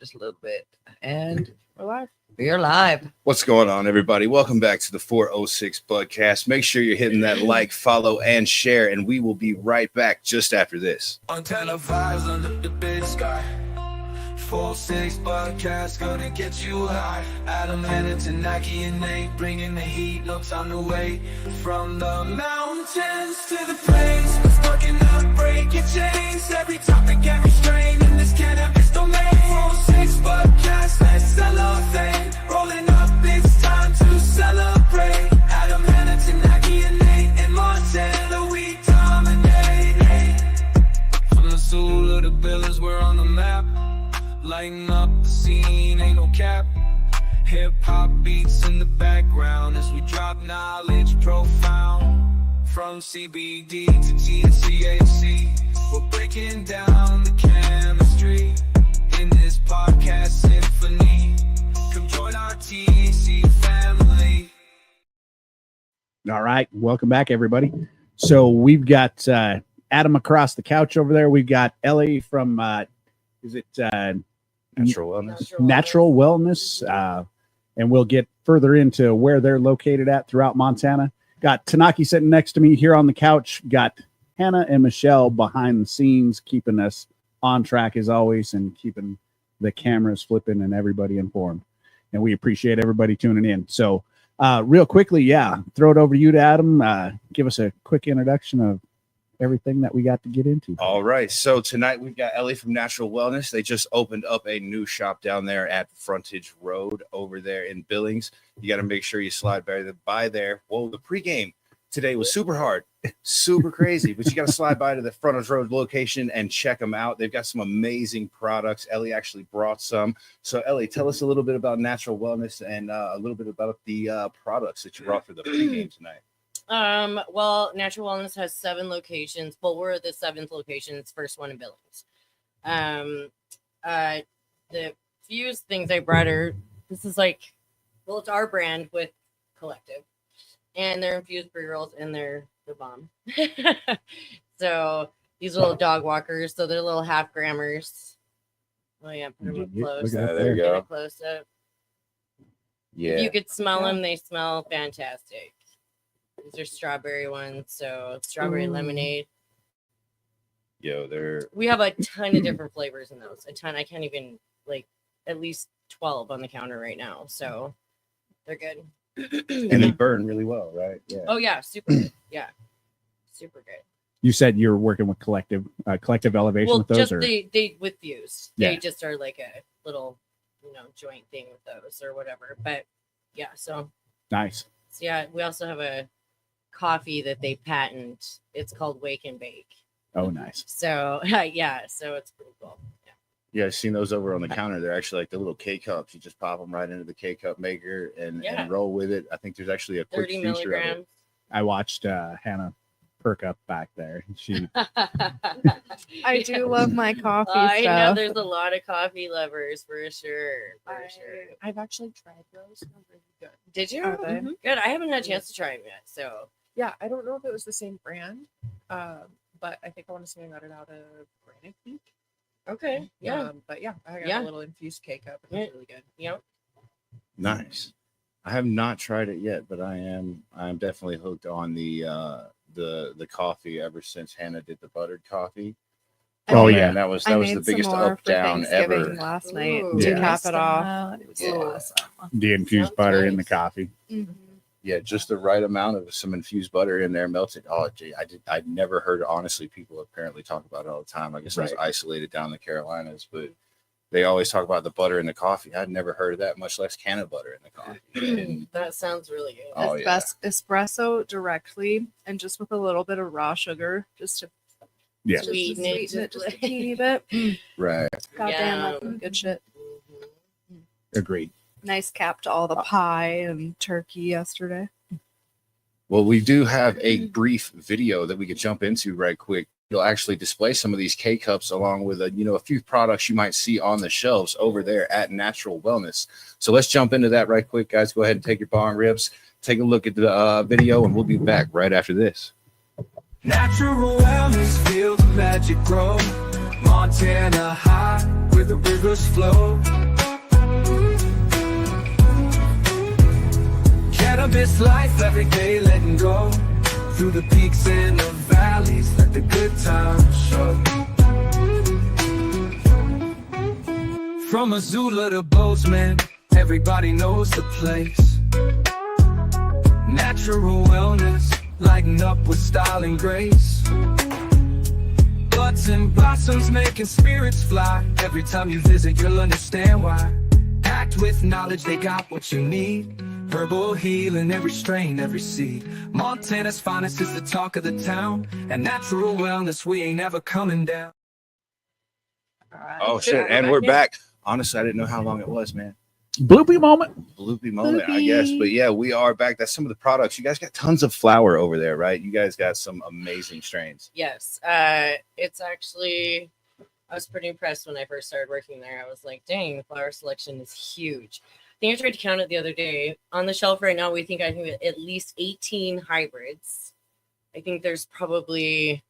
just a little bit. And we're live. We're live. What's going on, everybody? Welcome back to the 406 Budcast. Make sure you're hitting that like, follow, and share, and we will be right back just after this. Antenna vibes under the big sky. 406 Budcast gonna get you high. Adam, Hannah, Tanaki, and Nate bringing the heat. No time to wait. From the mountains to the plains, we're fucking up, break your chains. Every topic, every strain in this cannabis domain. 406 Budcast, let's celebrate. Rolling up, it's time to celebrate. Adam, Hannah, Tanaki, and Nate and Montana, we dominate. From the soul of the Billings, we're on the map. Lighting up the scene, ain't no cap. Hip-hop beats in the background as we drop knowledge profound. From CBD to THC, we're breaking down the chemistry in this podcast symphony. Come join our THC family. All right, welcome back, everybody. So we've got Adam across the couch over there. We've got Ellie from Natural Wellness. Natural Wellness. And we'll get further into where they're located at throughout Montana. Got Tanaki sitting next to me here on the couch. Got Hannah and Michelle behind the scenes, keeping us on track as always and keeping the cameras flipping and everybody informed. And we appreciate everybody tuning in. So real quickly, throw it over to you to Adam. Give us a quick introduction of everything that we got to get into. All right. So tonight we've got Ellie from Natural Wellness. They just opened up a new shop down there at Frontage Road over there in Billings. You got to make sure you slide by there. Whoa, the pregame today was super hard, super crazy, but you got to slide by to the Frontage Road location and check them out. They've got some amazing products. Ellie actually brought some. So Ellie, tell us a little bit about Natural Wellness and a little bit about the products that you brought for the pregame tonight. Well, Natural Wellness has 7 locations. Well, we're the 7th location. It's first one in Billings. The fuse things I brought are, this is like, well, it's our brand with Collective, and they're infused pre-rolls, and they're the bomb. So these little dog walkers, so they're little half grammars. Oh yeah, put them up close. There you go. Close up. Yeah. If you could smell them, they smell fantastic. These are strawberry ones, so strawberry lemonade. We have a ton of different flavors in those. A ton. I can't even, like, at least 12 on the counter right now. So they're good. And they burn really well, right? Yeah. Oh yeah, super good. Yeah, super good. You said you're working with Collective Elevation Well, with those, just or they with fuse. Yeah. They just are like a little, joint thing with those or whatever. But yeah, so nice. So yeah, we also have a coffee that they patent. It's called Wake and Bake. Oh, nice. So yeah, so it's pretty cool. Yeah, I've seen those over on the counter. They're actually like the little K-cups. You just pop them right into the K-cup maker and roll with it. I think there's actually a quick 30 feature milligrams. of it. I watched Hannah perk up back there. She I do love my coffee I know stuff. there's a lot of coffee lovers for sure. I've actually tried those. They're really good. Did you? Are they? Good. I haven't had a chance to try them yet. So Yeah, I don't know if it was the same brand, but I think I want to say I got it out of Granite Peak. okay. Yeah. But yeah, I got Yeah. a little infused K-cup. It was really good. Yep. Nice. I have not tried it yet, but I'm definitely hooked on the coffee ever since Hannah did the buttered coffee. Oh, man, yeah. that was I the made some biggest more up for down Thanksgiving ever. last night Ooh. to Yeah. cap it off. It was Yeah. awesome. the infused Sounds butter in the nice. coffee. Yeah, just the right amount of some infused butter in there melted. Oh, gee, I'd never heard, honestly, people apparently talk about it all the time. I guess I was isolated down in the Carolinas, but they always talk about the butter in the coffee. I'd never heard of that, much less can of butter in the coffee. And, That sounds really good. oh, yeah. Espresso directly and just with a little bit of raw sugar just to Yeah. Sweeten it sweeten it just just a teeny bit. Right. Goddamn, that's Yeah. some good shit. Agreed. Nice cap to all the pie and turkey yesterday. Well, we do have a brief video that we could jump into right quick. You'll actually display some of these K-cups along with a few products you might see on the shelves over there at Natural Wellness. So let's jump into that right quick, guys. Go ahead and take your bong ribs, take a look at the video, and we'll be back right after this. Natural wellness, feel the magic grow. Montana high, where the rivers flow. Cannabis life every day, letting go. Through the peaks and the valleys, let the good times show. From Missoula to Bozeman, everybody knows the place. Natural wellness, lighting up with style and grace. Buds and blossoms making spirits fly. Every time you visit, you'll understand why. Act with knowledge, they got what you need. Herbal healing, every strain, every seed. Montana's finest is the talk of the town. And natural wellness, we ain't ever coming down. All right. Oh shit, and we're back. Honestly, I didn't know how long it was, man. Bloopy moment. Bloopy moment, I guess. But yeah, we are back. That's some of the products. You guys got tons of flower over there, right? You guys got some amazing strains. Yes. It's actually, I was pretty impressed when I first started working there. I was like, dang, the flower selection is huge. I think I tried to count it the other day. On the shelf right now, I think at least 18 hybrids. I think there's probably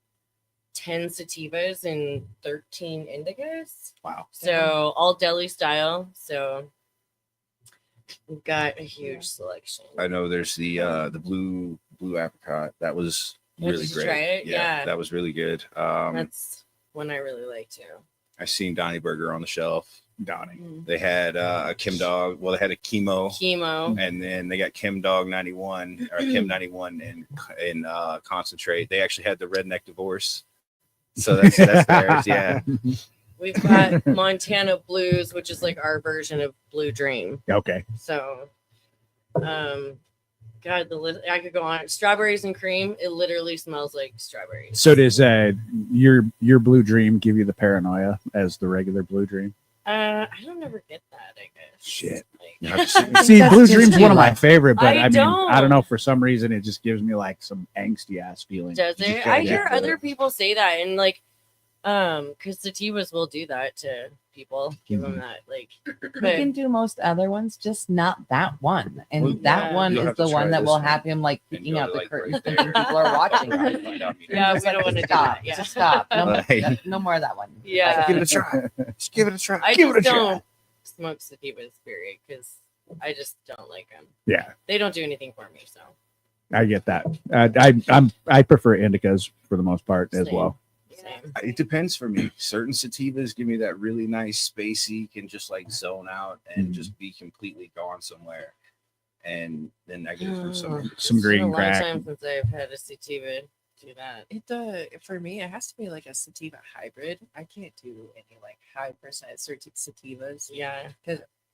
10 sativas and 13 indicas. Wow. So all deli style. So we've got a huge selection. I know there's the blue apricot. That was really Did you great. try it? Yeah. That was really good. That's one I really like too. I seen Donnie Burger on the shelf. Donnie. They had a Kim Dog. Well, they had a chemo, Chemo. and then they got Kim Dog 91 or Kim 91 in concentrate. They actually had the Redneck Divorce. So that's theirs. Yeah. We've got Montana Blues, which is like our version of Blue Dream. Okay. So, God, the list, I could go on. Strawberries and cream. It literally smells like strawberries. So does your Blue Dream give you the paranoia as the regular Blue Dream? I don't ever get that, I guess. Shit. Like, See, That's Blue just Dream's you, one of my like- favorite, but I I don't. don't know, for some reason it just gives me like some angsty ass feeling. does You it? gotta I get hear rid of other it. people say that, and like, because sativas will do that to people, give them that, like, You but can do most other ones, just not that one. And Well, that yeah. one You'll is have to the try one that this will one have him like and peeking go out to, the like, curtains right thinking people are watching. Right, find out, you know. Yeah, we Just don't wanna do stop. that, yeah. Just stop. No, Right. no more of that one. Yeah. Give it a try. Just give it a try. I give it just a try. don't smoke sativas, period, because I just don't like them. Yeah, They don't do anything for me, so. I get that. I prefer indicas for the most part as Same. well. Same. It depends for me. Certain sativas give me that really nice spacey, can just like zone out and Mhm. just be completely gone somewhere. And then I get it from some. Oh, indicas. Some It's been a green long crack. time since I've had a sativa do that. It for me, it has to be like a sativa hybrid. I can't do any like high percent sativas. Yeah.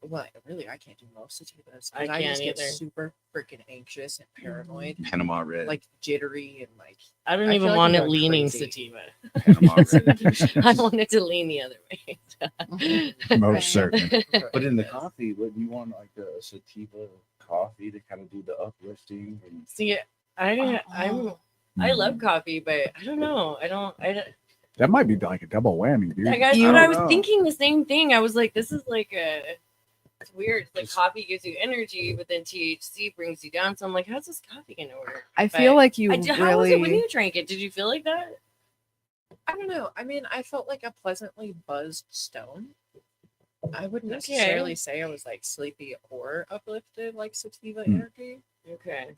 Well, really, I can't do most sativas. 'Cause I I can't just get either. super freaking anxious and paranoid, Panama Red. like jittery and like. I don't I even feel like want I'm it going leaning crazy. sativa. Panama Red. I want it to lean the other way. Most certainly. But in the coffee, would you want like a sativa coffee to kind of do the uplifting? And See, I love coffee, but I don't know. I don't. That might be like a double whammy, dude. Like I don't was know. thinking the same thing. I was like, this is like it's weird. Like coffee gives you energy, but then THC brings you down. So I'm like, how's this coffee gonna work? I feel But like you how was it when really. you drank it? Did you feel like that? I don't know. I mean, I felt like a pleasantly buzzed stone. I wouldn't Okay. necessarily say I was like sleepy or uplifted like sativa Hmm. energy. Okay.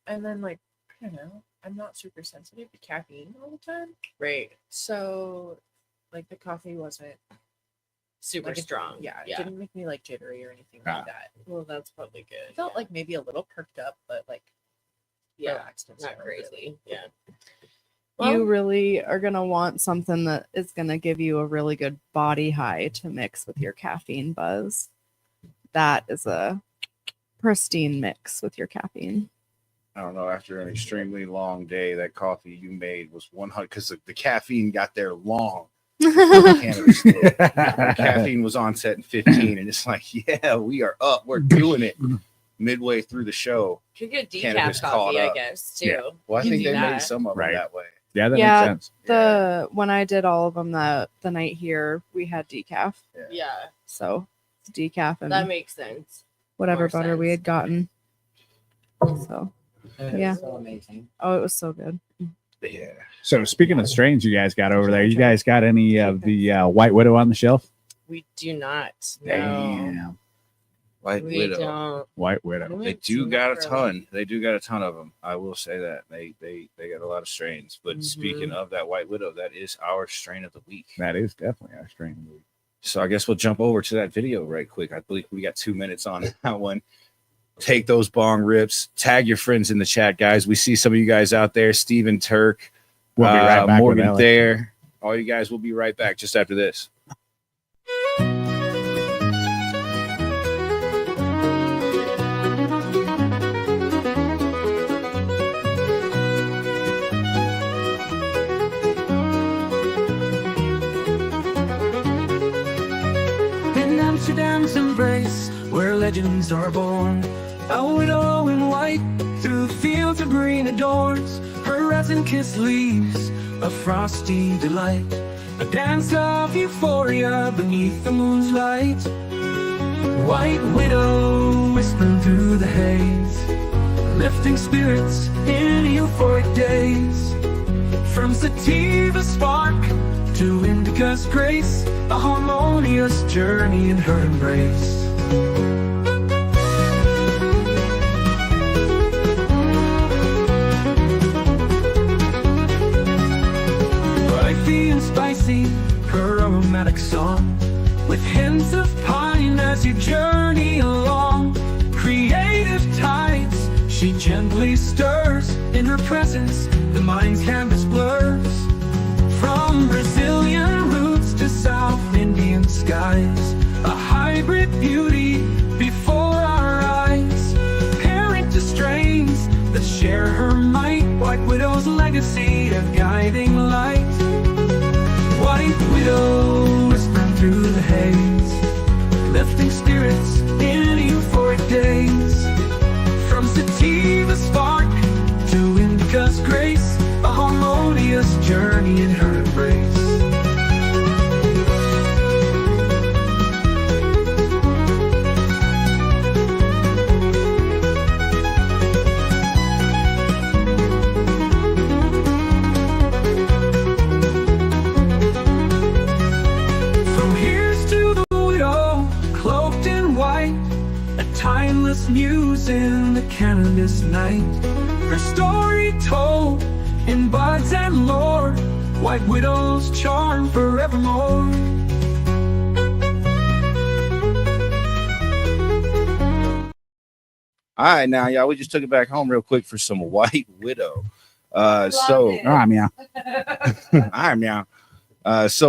And then like I don't know, I'm not super sensitive to caffeine all the time, Right. so like the coffee wasn't Super like, strong. Yeah, it Yeah. didn't make me like jittery or anything Ah. like that. Well, that's probably good. I felt yeah. like maybe a little perked up, but like yeah, relaxed and not stoned, crazy. really. Yeah. You really are going to want something that is going to give you a really good body high to mix with your caffeine buzz. That is a pristine mix with your caffeine. I don't know. After an extremely long day, that coffee you made was 100 because the caffeine got there long. The cannabis did. The caffeine was on set in 15, and it's like, yeah, we are up. We're doing it. Midway through the show, could get decaf Cannabis coffee, caught I up. guess, too. Yeah. well, I You think do they made that. some of them Right. that way. Yeah, that Yeah. makes sense. The when I did all of them the night here, we had decaf. Yeah, So it's decaf and that makes sense. whatever more butter we sense. had gotten. So It Yeah. was so amazing. oh, it was so good. Yeah. So speaking of strains you guys got over there, you guys got any of the White Widow on the shelf? We do not. No. Damn. White We Widow. don't. White Widow. They do got a ton. They do got a ton of them. I will say that they got a lot of strains. But speaking of that White Widow, that is our strain of the week. That is definitely our strain of the week. So I guess we'll jump over to that video right quick. I believe we got 2 minutes on that one. Take those bong rips. Tag your friends in the chat, guys. We see some of you guys out there. Steven Turk, We'll be right back with Morgan Ellie. there. All you guys will be right back just after this. In Amsterdam's embrace, where legends are born, a widow in white through fields of green adorns her resin-kissed leaves, a frosty delight, a dance of euphoria beneath the moon's light. White widow whispering through the haze, lifting spirits in euphoric days. From sativa spark to indica's grace, a harmonious journey in her embrace. Spicy and spicy, her aromatic song, with hints of pine as you journey along. Creative tides she gently stirs, in her presence the mind's canvas blurs. From Brazilian roots to South Indian skies, a hybrid beauty before our eyes. Parent to strains that share her might, White Widow's legacy of guiding light. White Widow whispering through the haze, lifting spirits in euphoric days. From sativa spark to indica's grace, a harmonious journey in her embrace. From here's to the widow, cloaked in white, a timeless muse in the cannabis night. Her story told in buds and lore, White Widow's charm forevermore. All right, now, y'all, we just took it back home real quick for some White Widow. So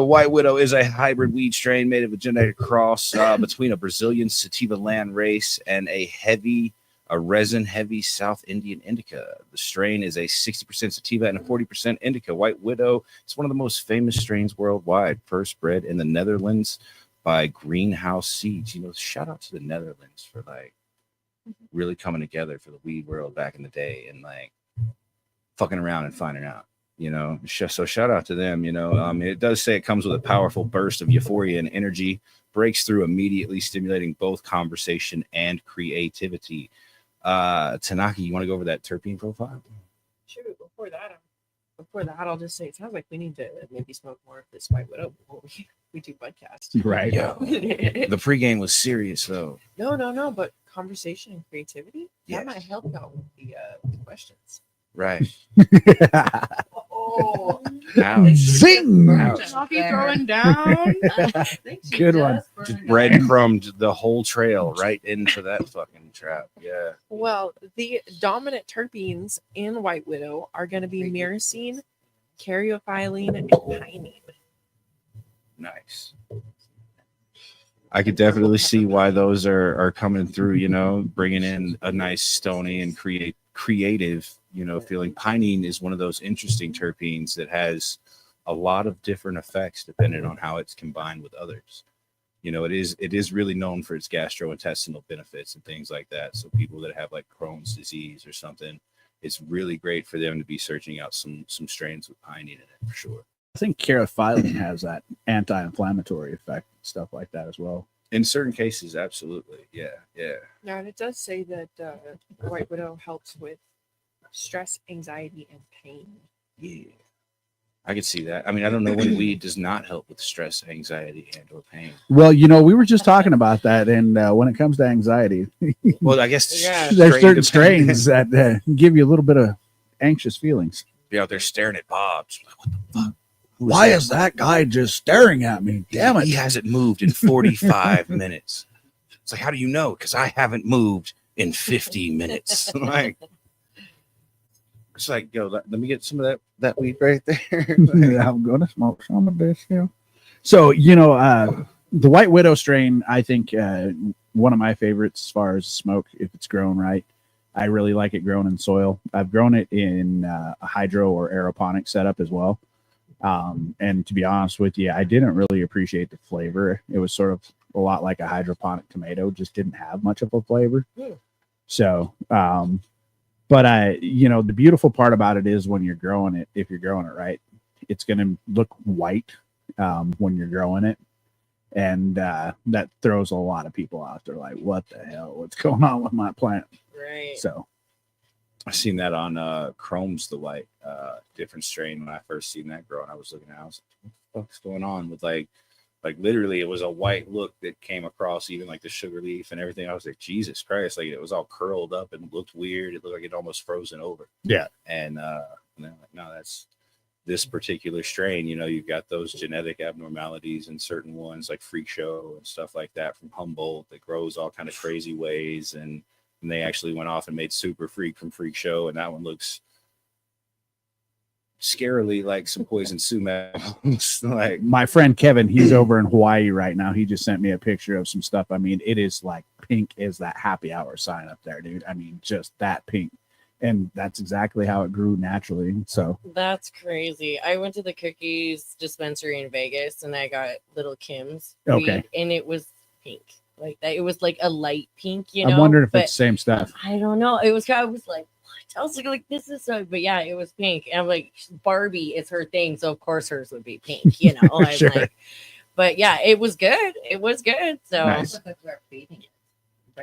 White Widow is a hybrid weed strain made of a genetic cross between a Brazilian sativa land race and a resin-heavy South Indian indica. The strain is a 60% sativa and a 40% indica. White Widow is one of the most famous strains worldwide, first bred in the Netherlands by Greenhouse Seeds. Shout out to the Netherlands for really coming together for the weed world back in the day and fucking around and finding out. So shout out to them. It does say it comes with a powerful burst of euphoria and energy, breaks through immediately, stimulating both conversation and creativity. Tanaki, you want to go over that terpene profile? Sure. Before that, I'll just say it sounds like we need to maybe smoke more of this White Widow before we do podcast. Right. Yeah. The pregame was serious though. No, but conversation and creativity, Yes. that might help out with the questions. Right. Oh, Ouch. Zing! Ouch. Coffee throwing down. Good one. Just breadcrumbed the whole trail right into that fucking trap. Yeah. Well, the dominant terpenes in White Widow are going to be myrcene, caryophyllene, and pinene. Nice. I could definitely see why those are coming through, bringing in a nice stony and creative, feeling. Pinene is one of those interesting terpenes that has a lot of different effects depending on how it's combined with others. It is really known for its gastrointestinal benefits and things like that. So people that have Crohn's disease or something, it's really great for them to be searching out some strains with pinene in it for sure. I think caryophyllene has that anti-inflammatory effect, stuff like that as well. In certain cases, absolutely. Yeah. Now, and it does say that White Widow helps with stress, anxiety, and pain. Yeah, I could see that. I mean, I don't know when weed does not help with stress, anxiety, and or pain. Well, we were just talking about that, and when it comes to anxiety, Well, I guess Yeah. there's certain dependent. strains that give you a little bit of anxious feelings. Be out there staring at Bob. Just like, what the fuck? Who Why that? is that guy just staring at me? Damn it! He hasn't moved in 45 minutes. It's like, how do you know? Because I haven't moved in 50 minutes. Like, it's like, yo, let me get some of that weed right there. Yeah, I'm gonna smoke some of this. Yeah. So the White Widow strain, I think one of my favorites as far as smoke, if it's grown right. I really like it grown in soil. I've grown it in a hydro or aeroponic setup as well. And to be honest with you, I didn't really appreciate the flavor. It was sort of a lot like a hydroponic tomato, just didn't have much of a flavor. So, but the beautiful part about it is when you're growing it, if you're growing it right, it's going to look white when you're growing it. And that throws a lot of people out. They're like, what the hell? What's going on with my plant? Right. So I seen that on Chrome's the White, different strain. When I first seen that growing, I was looking at it, I was like, what the fuck's going on with like literally it was a white look that came across even like the sugar leaf and everything. I was like, Jesus Christ, like it was all curled up and looked weird. It looked like it almost frozen over. Yeah. And they're like, no, that's this particular strain. You've got those genetic abnormalities in certain ones like Freak Show and stuff like that from Humboldt that grows all kind of crazy ways. And they actually went off and made Super Freak from Freak Show, and that one looks scarily like some poison sumac. Like my friend Kevin, he's over in Hawaii right now. He just sent me a picture of some stuff. I mean, it is like pink as that happy hour sign up there, dude. I mean, just that pink. And that's exactly how it grew naturally. So That's crazy. I went to the cookies dispensary in Vegas and I got Little Kim's Okay. weed, and it was pink. Like that, it was like a light pink, you know. I'm wondering if but it's the same stuff. I don't know. I was like, what? I was like, this is so, but yeah, it was pink. And I'm like, Barbie is her thing, so of course hers would be pink, you know. I'm Sure. like, but yeah, it was good. It was good. So Nice.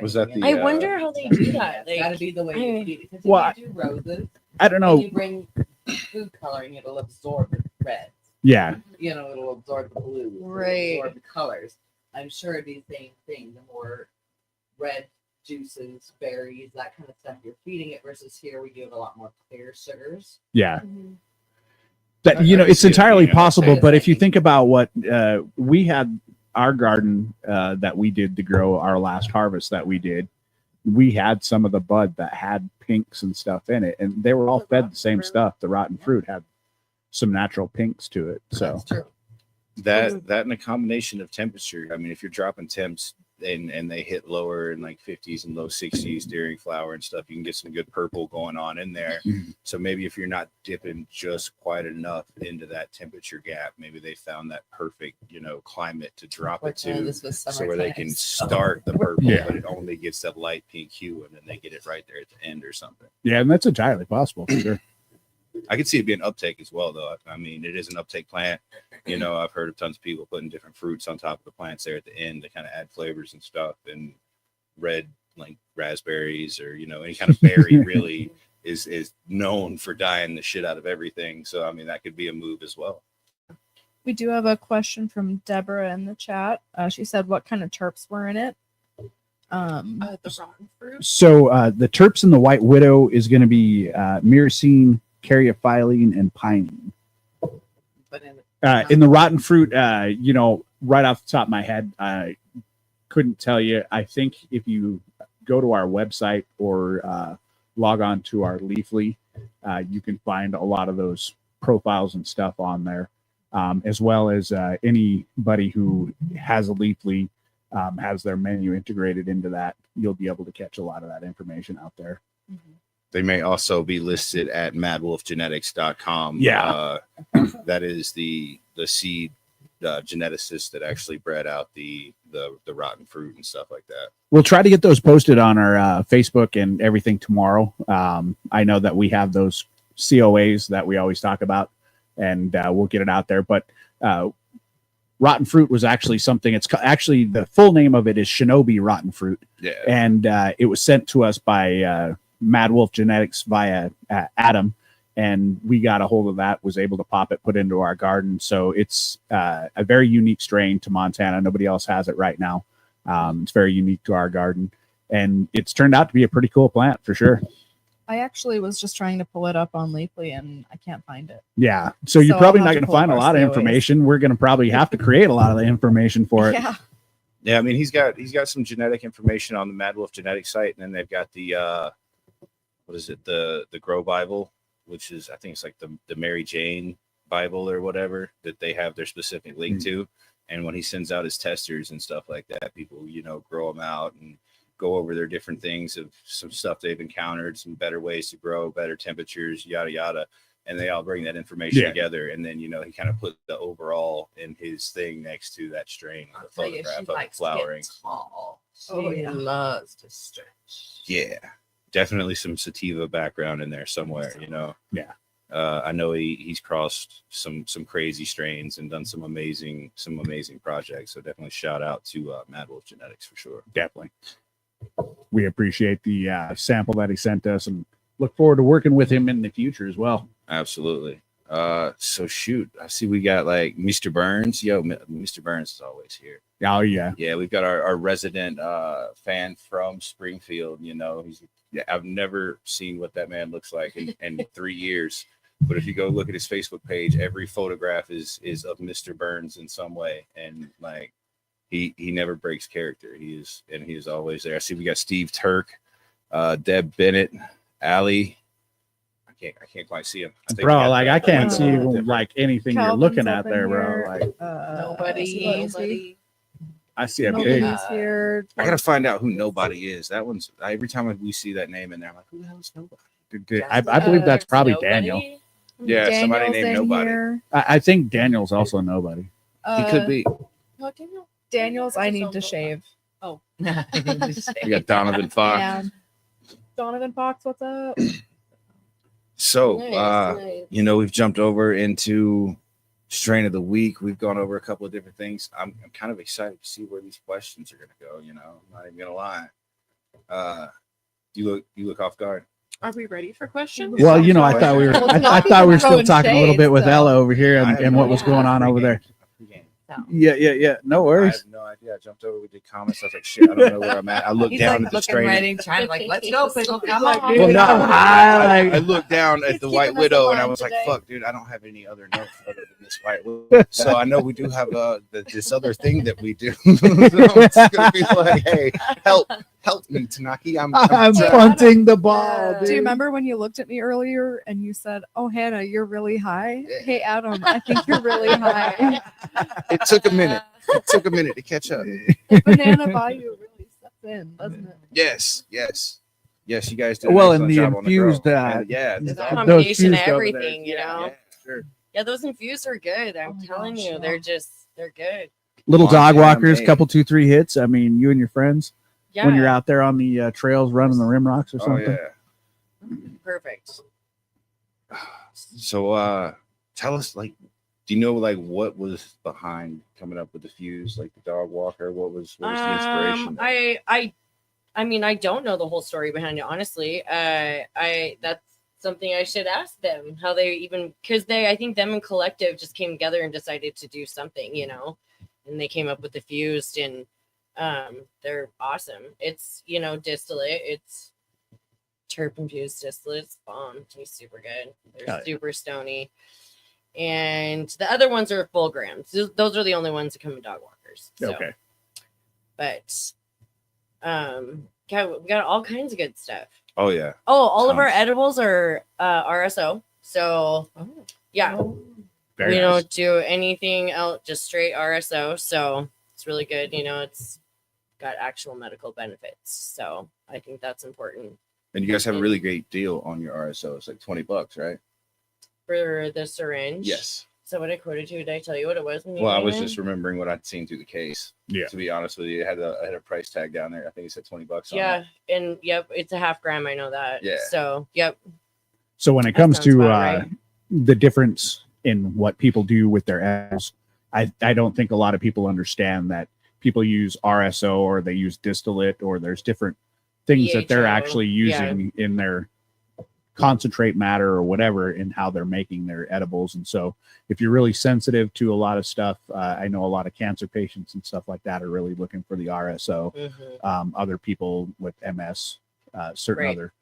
Was that the I wonder how they do that. It's got to Like, be the way you feed it. Because Well, if you do roses, I don't and know. you bring food coloring, it'll absorb the red. Yeah. It'll absorb the blue. Right. Absorb the colors. I'm sure it'd be the same thing. The more red juices, berries, that kind of stuff you're feeding it versus here we give a lot more clear sugars. Yeah. Mhm. That I can it's see it entirely being possible. outside But of if you thinking. think about what we had, our garden that we did to grow our last harvest that we did, we had some of the bud that had pinks and stuff in it, and they were all fed the same stuff. The rotten fruit had some natural pinks to it. So That's true. that and a combination of temperature. I mean, if you're dropping temps and they hit lower in like 50s and low 60s during flower and stuff, you can get some good purple going on in there. Mhm. So maybe if you're not dipping just quite enough into that temperature gap, maybe they found that perfect, climate to drop it Fortunately, to. this was So where they can summertime, start the purple, Yeah. but it only gets that light pink hue, and then they get it right there at the end or something. yeah, and that's entirely possible for sure. I could see it being uptake as well, though. I mean, it is an uptake plant. I've heard of tons of people putting different fruits on top of the plants there at the end to kind of add flavors and stuff. And red, like raspberries or any kind of berry, really is known for dyeing the shit out of everything. So I mean, that could be a move as well. We do have a question from Deborah in the chat. She said, "What kind of terps were in it?" The rotten fruit. So the terps in the White Widow is going to be myrcene, caryophyllene, and pinene. But In the rotten fruit, right off the top of my head, I couldn't tell you. I think if you go to our website or log on to our Leafly, you can find a lot of those profiles and stuff on there, as well as anybody who has a Leafly has their menu integrated into that. You'll be able to catch a lot of that information out there. They may also be listed at madwolfgenetics.com. Yeah. That is the seed geneticist that actually bred out the rotten fruit and stuff like that. We'll try to get those posted on our Facebook and everything tomorrow. I know that we have those COAs that we always talk about, and we'll get it out there. But rotten fruit was actually something. It's actually the full name of it is Shinobi rotten fruit, Yeah. and it was sent to us by Mad Wolf Genetics via Adam, and we got a hold of that, was able to pop it, put into our garden. So it's a very unique strain to Montana. Nobody else has it right now. It's very unique to our garden, and it's turned out to be a pretty cool plant for sure. I actually was just trying to pull it up on Leafly and I can't find it. Yeah. So you're So probably I'll not have going to to pull find a up lot of RCOAs. information. We're going to probably have to create a lot of the information for it. Yeah. Yeah, I mean he's got some genetic information on the Mad Wolf genetic site, and then they've got the what is it, the Grow Bible, which is I think it's like the Mary Jane Bible or whatever that they have their specific link to. And when he sends out his testers and stuff like that, people grow them out and go over their different things of some stuff they've encountered, some better ways to grow, better temperatures, yada yada. And they all bring that information together, and then he kind of put the overall in his thing next to that strain, the photograph of the flowering. She loves to stretch. Yeah, definitely some sativa background in there somewhere. Yeah. I know he's crossed some crazy strains and done some amazing projects. So definitely shout out to Mad Wolf Genetics for sure. Definitely. We appreciate the sample that he sent us and look forward to working with him in the future as well. Absolutely. So shoot, I see we got like Mr. Burns. Yo, Mr. Burns is always here. Oh yeah. Yeah, we've got our resident fan from Springfield. I've never seen what that man looks like in 3 years. But if you go look at his Facebook page, every photograph is of Mr. Burns in some way, and like he never breaks character. He is always there. I see we got Steve Turk, Deb Bennett, Allie. I can't quite see him. Bro, like I can't see different. like anything Calvin's you're looking up at in there, here. bro. Like Nobody. I see a big. Nobody's here. I gotta find out who Nobody is. That one's every time we see that name in there, I'm like, who the hell is Nobody? I believe that's probably Nobody? Daniel. Yeah, somebody Daniel's named in Nobody. here. I think Daniel's also nobody. He could be. No, Daniel. Daniel's. I need to shave. We got Donovan Fox. Yeah. Donovan Fox, what's up? So, Nice. we've jumped over into strain of the week. We've gone over a couple of different things. I'm kind of excited to see where these questions are going to go. I'm not even going to lie. You look off guard. Are we ready for questions? Well, I thought we were. I thought we were still talking a little bit with Ella over here I have and no what was idea. going on over there. Pre-game. Yeah. No I worries. have no idea. I jumped over. We did comments. I was like, shit, I don't know where I'm at. I looked He's down like at the looking strain. ready, trying to like, let's go, Pickle, come on. Well, no, I looked down at the keeping White us Widow and I alive was like, today. fuck, dude, I don't have any other notes other than this White Widow. So I know we do have this other thing that we do. So it's going to be like, hey, help me, Tanaki. I'm I'm trying. punting the ball. Do you Dude. remember when you looked at me earlier and you said, "Oh, Hannah, you're really high"? Hey, Adam, I think you're really high. It took a minute. It took a minute to catch up. The banana bayou really steps in, doesn't it? Yes. You guys did. An Well, and excellent the job on the grow. infused, And yeah, It's a Those combination of fused over there. everything, yeah, sure. Yeah, those infused are good. I'm Oh my telling gosh, you, yeah. they're good. little dog Montana walkers, made. couple 2-3 hits. I mean, you and your friends Yeah, when you're out there on the trails running the rim rocks or Oh something. yeah. perfect. So tell us, like, do you know like what was behind coming up with the fuse, like the dog walker? What was the inspiration? I mean, I don't know the whole story behind it, honestly. That's something I should ask them how they even, because I think them and Collective just came together and decided to do something, and they came up with the fused, and they're awesome. It's distillate, it's terp infused distillate, it's bomb. It's super good. They're Hell yeah. super stony, and the other ones are full grams. Those are the only ones that come in dog walkers. So. Okay. But we got all kinds of good stuff. Oh yeah. Oh, all of our Tons. edibles are RSO. So yeah, Very we nice. don't do anything else, just straight RSO. So it's really good. It's got actual medical benefits. So I think that's important And you guys have a really great deal on your RSO. It's like $20, right? for the syringe. Yes. So what I quoted you, did I tell you what it was? When you Well, I came was in? just remembering what I'd seen through the case. Yeah. To be honest with you, I had a price tag down there. I think it said $20 on Yeah, it. and yep, it's a half gram. I know that. Yeah. So yep. So when it That comes sounds to about right. the difference in what people do with their edibles, I don't think a lot of people understand that people use RSO or they use distillate or there's different things that they're BHO, actually using in their concentrate matter or whatever in how they're making their edibles. And so if you're really sensitive to a lot of stuff, I know a lot of cancer patients and stuff like that are really looking for the RSO. Other people with MS, certain Right. other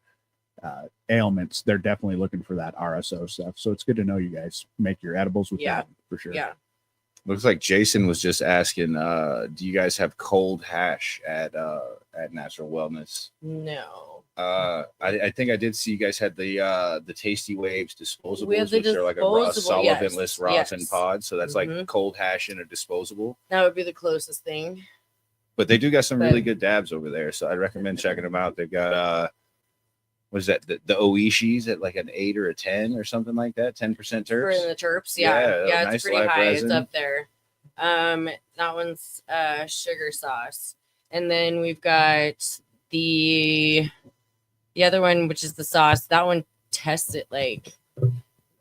ailments, they're definitely looking for that RSO stuff. So it's good to know you guys make your edibles with Yeah. that for sure. Yeah. Looks like Jason was just asking, do you guys have cold hash at Natural Wellness? No. I think I did see you guys had the Tasty Waves disposables, We have the which are like a disposable, yes, solventless rosin yes. pod. So that's like Mhm. cold hash in a disposable. That would be the closest thing. But they do got some But- really good dabs over there. So I'd recommend checking them out. They've got what is that, the Oishis at like an 8 or a 10 or something like that, 10% For terps. the terps, Yeah, yeah, nice it's pretty live high. resin. It's up there. That one's sugar sauce, and then we've got the other one, which is the sauce. That one tests it like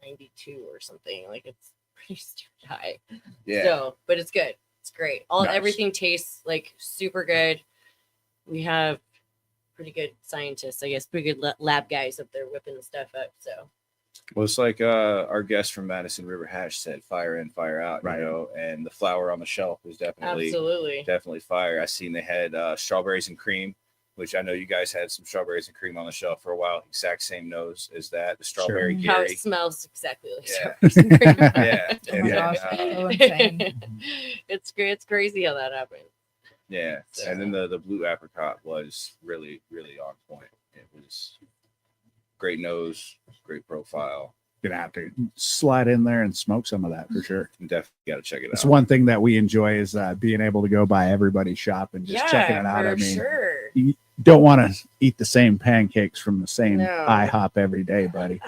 92 or something. Like it's pretty stupid high. Yeah. So, but it's good. It's great. Nice. Everything tastes like super good. We have pretty good scientists, I guess, pretty good lab guys up there whipping the stuff up. So Well, it's like our guest from Madison River Hash said, fire in, fire out, Right. you know, and the flower on the shelf is definitely absolutely. fire. I seen they had strawberries and cream, which I know you guys had some strawberries and cream on the shelf for a while. Exact same nose as that. The strawberry How Gary. it smells exactly like Yeah. strawberries and cream. Yeah. Oh my And then, gosh, that's so insane. It's great. It's crazy how that happens. yeah. So- And then the blue apricot was really, really on point. It was great nose, great profile. Gonna have to slide in there and smoke some of that for sure. Definitely got to check it It's out. one thing that we enjoy is being able to go by everybody's shop and just checking it out. for I mean, sure. don't want to eat the same pancakes from the same No. IHOP every day, buddy.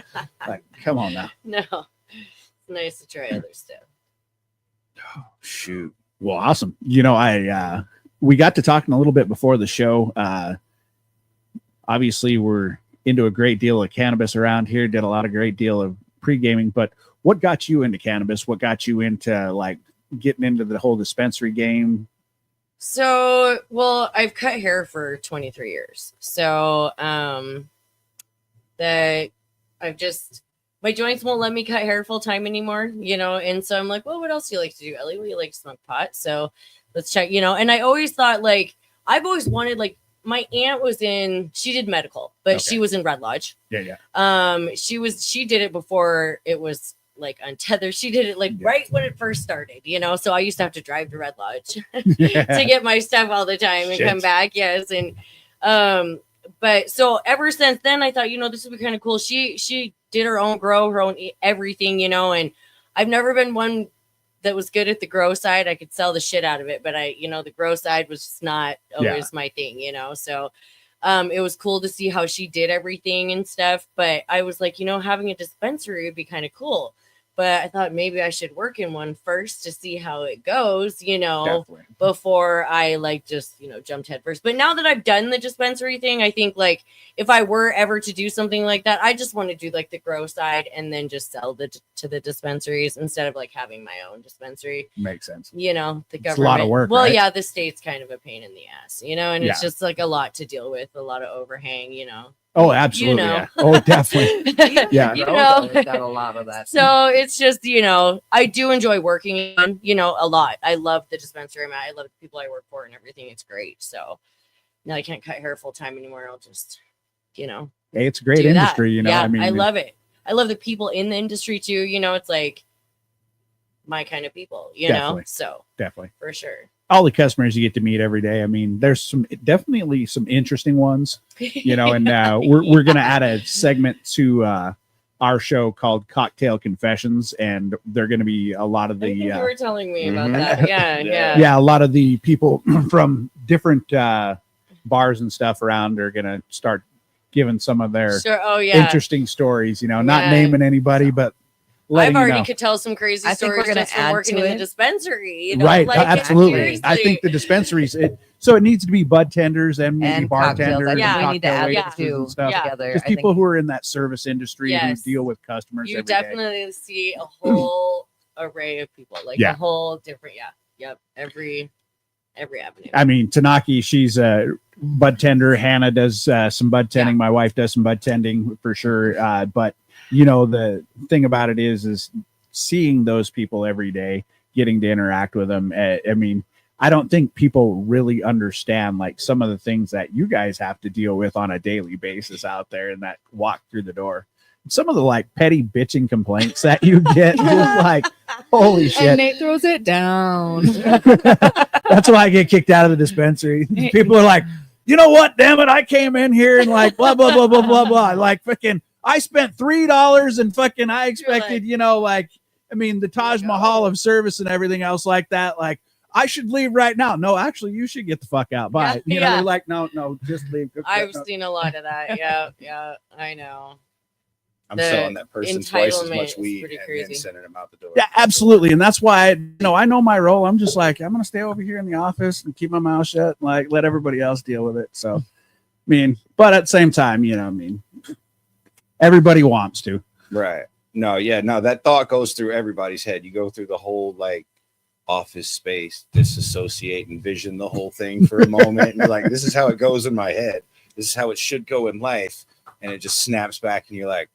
Like, come on now. No, it's nice to try other stuff. Shoot. Well, awesome. You know, we got to talking a little bit before the show. Obviously, we're into a great deal of cannabis around here. Did a lot of great deal of pre-gaming. But what got you into cannabis? What got you into like getting into the whole dispensary game? So, well, I've cut hair for 23 years. So, that I've just, my joints won't let me cut hair full time anymore, you know? And so I'm like, well, what else do you like to do, Ellie? Well, you like to smoke pot. So let's check, you know? And I always thought like, I've always wanted, like, my aunt she did medical, but Okay. she was in Red Lodge. Yeah. She did it before it was like untethered. She did it like Yeah. right when it first started, you know? So I used to have to drive to Red Lodge to Yeah. get my stuff all the time and Shit. come back. Yes. And but so ever since then I thought, you know, this would be kind of cool. She did her own grow, her own everything, you know, and I've never been one that was good at the grow side. I could sell the shit out of it, but the grow side was just not always my thing, you know. So it was cool to see how she did everything and stuff. But I was like, you know, having a dispensary would be kind of cool. But I thought maybe I should work in one first to see how it goes, you know, Definitely. before I like just, you know, jumped head first. But now that I've done the dispensary thing, I think like if I were ever to do something like that, I just want to do like the grow side and then just sell to the dispensaries instead of like having my own dispensary. Makes sense. You know, the It's a government. lot of work, Well, right? yeah, the state's kind of a pain in the ass, you know, and it's Yeah. just like a lot to deal with, a lot of overhang, you know. Oh, absolutely. know. Yeah. Oh, definitely. Yeah. You Grow, know. though, it's got a lot of that. So it's just, you know, I do enjoy working on, you know, a lot. I love the dispensary I'm at. I love the people I work for and everything. It's great. So now I can't cut hair full time anymore. I'll just, you know, Hey, it's a great do that. industry, you know. Yeah, I mean, I love it. I love the people in the industry too. You know, it's like my kind of people, you Definitely. know, so definitely. for sure. All the customers you get to meet every day. I mean, there's definitely some interesting ones, you know, and we're going to add a segment to our show called Cocktail Confessions, and they're going to be a lot of I think the you were telling me about Mhm. that. Yeah, Yeah. yeah. a lot of the people from different bars and stuff around are going to start giving some of their Sure. Oh, yeah. interesting stories, you know, not Yeah. naming anybody, but letting I've already you know. could tell some crazy I think we're stories gonna just from add working to in the it. dispensary. You know? Right, like, absolutely. I seriously. think the dispensaries, so it needs to be bud tenders and maybe And bartenders. cocktails. I think Yeah. we need to cocktail add waitresses the two and stuff. Yeah. together. Just I think people who are in that service industry Yes. who deal with customers you every day. definitely see a whole array of people, like Yeah. a whole different, every avenue. I mean, Tanaki, she's bud tender. Hannah does some bud tending. My wife does some bud tending for sure. But you know, the thing about it is seeing those people every day, getting to interact with them. I mean, I don't think people really understand like some of the things that you guys have to deal with on a daily basis out there and that walk through the door. Some of the like petty bitching complaints that you get, just like, holy And shit. Nate throws it down. That's why I get kicked out of the dispensary. People are like, you know what? Damn it. I came in here and like, blah, blah, blah, blah, blah, blah. Like fucking, I spent $3 and fucking, I expected, you know, like, I mean, the Taj Mahal of service and everything else like that. Like, I should leave right now. No, actually, you should get the fuck out. Bye. You know, they're like, no, just leave. I've seen a lot of that. Yeah, I know. I'm The selling that person twice as entitlement much is weed pretty and crazy. then sending them out the door. Yeah, absolutely. And that's why, I know my role. I'm just like, I'm going to stay over here in the office and keep my mouth shut and like let everybody else deal with it. So, I mean, but at the same time, you know, I mean, everybody wants to. Right. No, that thought goes through everybody's head. You go through the whole like office space, disassociate, envision the whole thing for a moment. And you're like, this is how it goes in my head. This is how it should go in life. And it just snaps back and you're like,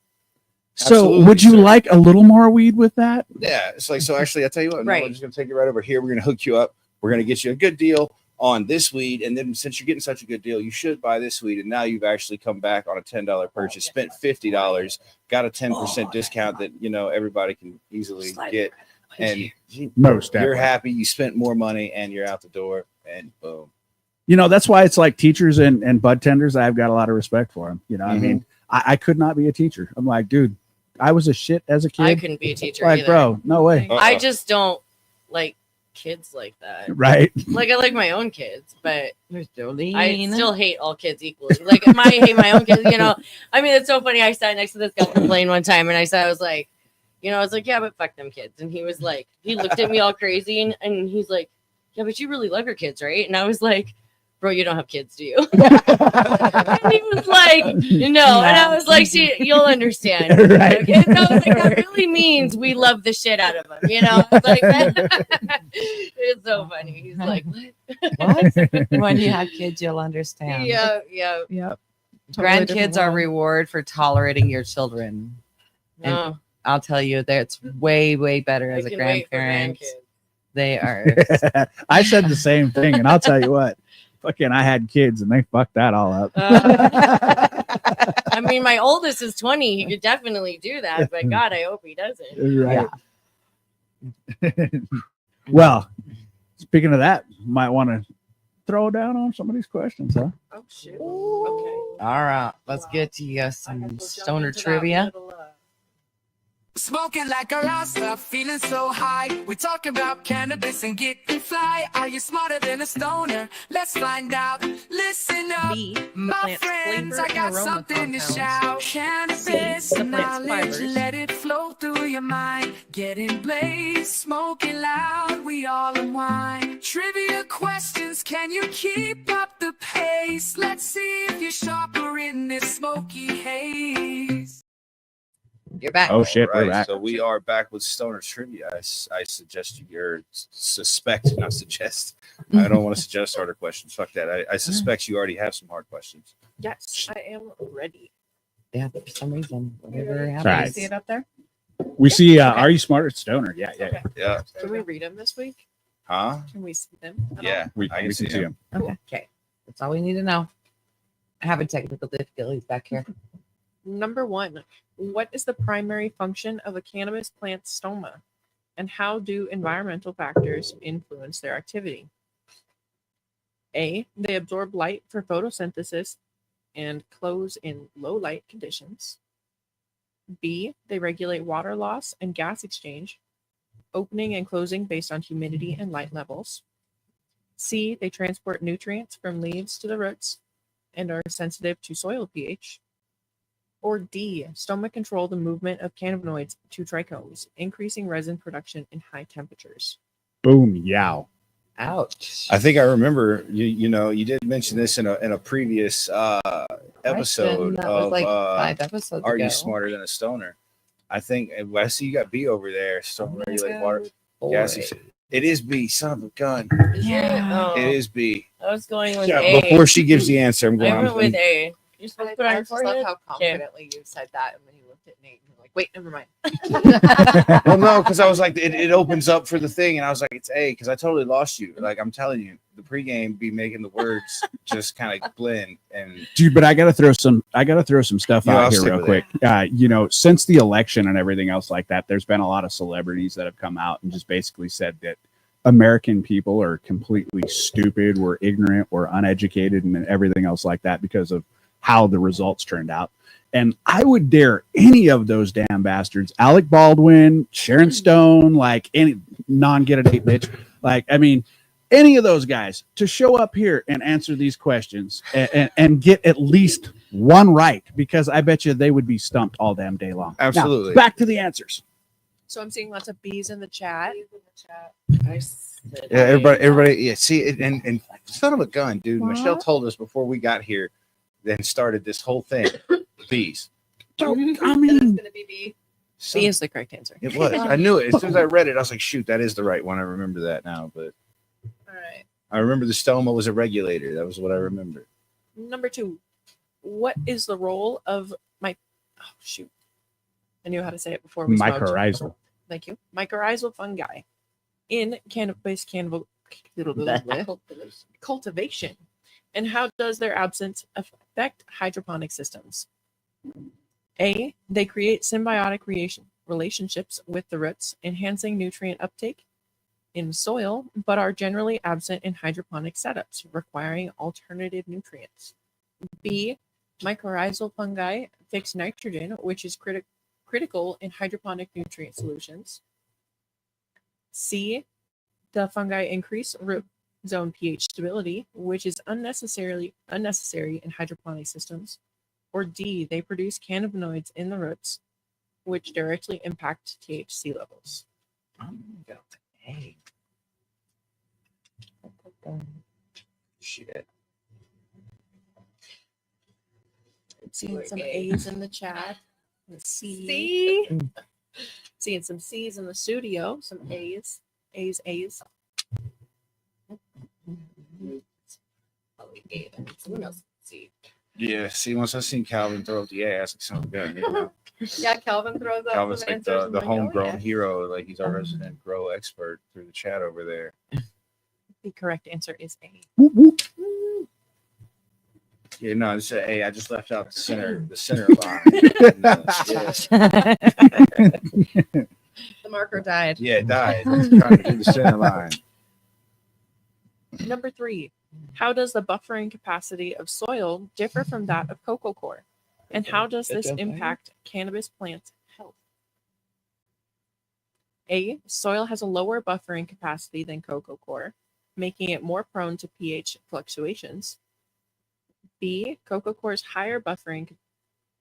So absolutely, would you sir. like a little more weed with that? Yeah. It's like, so actually, I'll tell you what, no, Right. I'm just going to take you right over here. We're going to hook you up. We're going to get you a good deal on this weed. And then since you're getting such a good deal, you should buy this weed. And now you've actually come back on a $10 purchase, spent $50, got a 10% discount that, you know, everybody can easily get. And Most you're definitely. happy, you spent more money and you're out the door and boom. You know, that's why it's like teachers and bud tenders. I've got a lot of respect for them. You know, I Mhm. mean, I could not be a teacher. I'm like, dude, I was a shit as a kid. I couldn't be a teacher like, either. bro, no way. I just don't like kids like that. Right. Like I like my own kids, but There's Jolene. I still hate all kids equally. Like I hate my own kids, you know. I mean, it's so funny. I sat next to this guy on the plane one time, and I was like, you know, I was like, yeah, but fuck them kids. And he was like, he looked at me all crazy, and he's like, yeah, but you really love your kids, right? And I was like, bro, you don't have kids, do you? And he was like, no. And I was like, see, you'll understand. Right. Okay? So I was like, that really means we love the shit out of them, you know? I was like, it's so funny. He's like, what? What? When you have kids, you'll understand. Yeah. Yep. Totally different Grandkids are world. reward for tolerating your children. And No, I'll tell you that it's way, way better I as a can wait for grandparent. grandkids. They are. I said the same thing, and I'll tell you what, fucking, I had kids, and they fucked that all up. I mean, my oldest is 20. He could definitely do that, but God, I hope he doesn't. Right. Well, speaking of that, might want to throw down on some of these questions, huh? Oh, shoot. Okay. All right, let's get to you some stoner trivia. Smoking like a Rasta, feeling so high. We talk about cannabis and getting fly. Are you smarter than a stoner? Let's find out. Listen up, B, the my plant's friends. flavor I and got aroma something to compounds. shout. Cannabis C, the plant's knowledge, fibers. let it flow through your mind. Getting blazed, smoking loud, we all unwind. Trivia questions, can you keep up the pace? Let's see if you're sharper in this smoky haze. You're back. Oh shit, All we're right, back. so we are back with Stoner Trivia. I suggest you suspect, not suggest. I don't want to suggest harder questions. Fuck that. I suspect you already have some hard questions. Yes, I am ready. Yeah, for some reason, whatever Right. happens. See it up there? We see, Are You Smarter Stoner? Yeah. Okay. Yeah. Can we read them this week? Huh? Can we see them? at all? Yeah. We I can see him. Okay, that's all we need to know. I have technical difficulties back here. Number 1, what is the primary function of a cannabis plant stoma? And how do environmental factors influence their activity? A, they absorb light for photosynthesis and close in low light conditions. B, they regulate water loss and gas exchange, opening and closing based on humidity and light levels. C, they transport nutrients from leaves to the roots and are sensitive to soil pH. Or D, stoma control the movement of cannabinoids to trichomes, increasing resin production in high temperatures. Boom, yow. Ouch. I think I remember you know you did mention this in a previous episode That was of like 5 episodes Are ago. You Smarter Than a Stoner? I think I see you got B over there. Stoma regulate water. Boy. Gassy. It is B. Son of a gun. Is Yeah. it? It is B. I was going with Yeah, A. before she gives the answer, I'm going. I went with A. You're supposed to put it on I your just love forehead? how confidently you said that, and then you looked at Nate and you're like, "Wait, never mind." Well, no, because I was like, it opens up for the thing, and I was like, it's A, because I totally lost you. Like, I'm telling you, the pregame be making the words just kind of blend. And Dude, but I gotta throw some stuff Yeah, I'll out here stick real with quick. Since the election and everything else like that, there's been a lot of celebrities that have come out and just basically said that American people are completely stupid, we're ignorant, we're uneducated, and everything else like that because of how the results turned out. And I would dare any of those damn bastards, Alec Baldwin, Sharon Stone, like any non-get a date bitch, like, I mean, any of those guys to show up here and answer these questions and get at least one right, because I bet you they would be stumped all damn day long. Absolutely. Now, back to the answers. So I'm seeing lots of B's in the chat. I said yeah, A. everybody, yeah, see, and son of a gun, dude. What? Michelle told us before we got here, then started this whole thing. Bees. So, I It's mean, gonna be B. B is the correct answer. It was. I knew it. As soon as I read it, I was like, shoot, that is the right one. I remember that now. But All right. I remember the stoma was a regulator. That was what I remember. Number 2. What is the role of my? Oh shoot! I knew how to say it before we smoked. mycorrhizal. Thank you. Mycorrhizal fungi in cannabis cultivation, and how does their absence affect hydroponic systems? A. They create symbiotic relationships with the roots, enhancing nutrient uptake in soil, but are generally absent in hydroponic setups, requiring alternative nutrients. B. Mycorrhizal fungi fix nitrogen, which is critical in hydroponic nutrient solutions. C. The fungi increase root zone pH stability, which is unnecessary in hydroponic systems. Or D. They produce cannabinoids in the roots, which directly impact THC levels. Hey. Shit. Seeing some A. A's in the chat. C. See? Seeing some C's in the studio. Some A's. A's. Probably A then. Someone else can see. Yeah. See, once I seen Calvin throw up the ass, like son of a gun. You know? Yeah, Calvin throws out Calvin's some like answers. the and I'm homegrown oh, yeah. hero. Like he's our resident grow expert through the chat over there. The correct answer is A. Whoop, whoop. Yeah, no, it's a. I just left out the center line. The marker died. Yeah, it died. It's trying to do the center line. Number 3. How does the buffering capacity of soil differ from that of cocoa coir? And how does this impact cannabis plant health? A. Soil has a lower buffering capacity than cocoa coir, making it more prone to pH fluctuations. B. Cocoa coir's higher buffering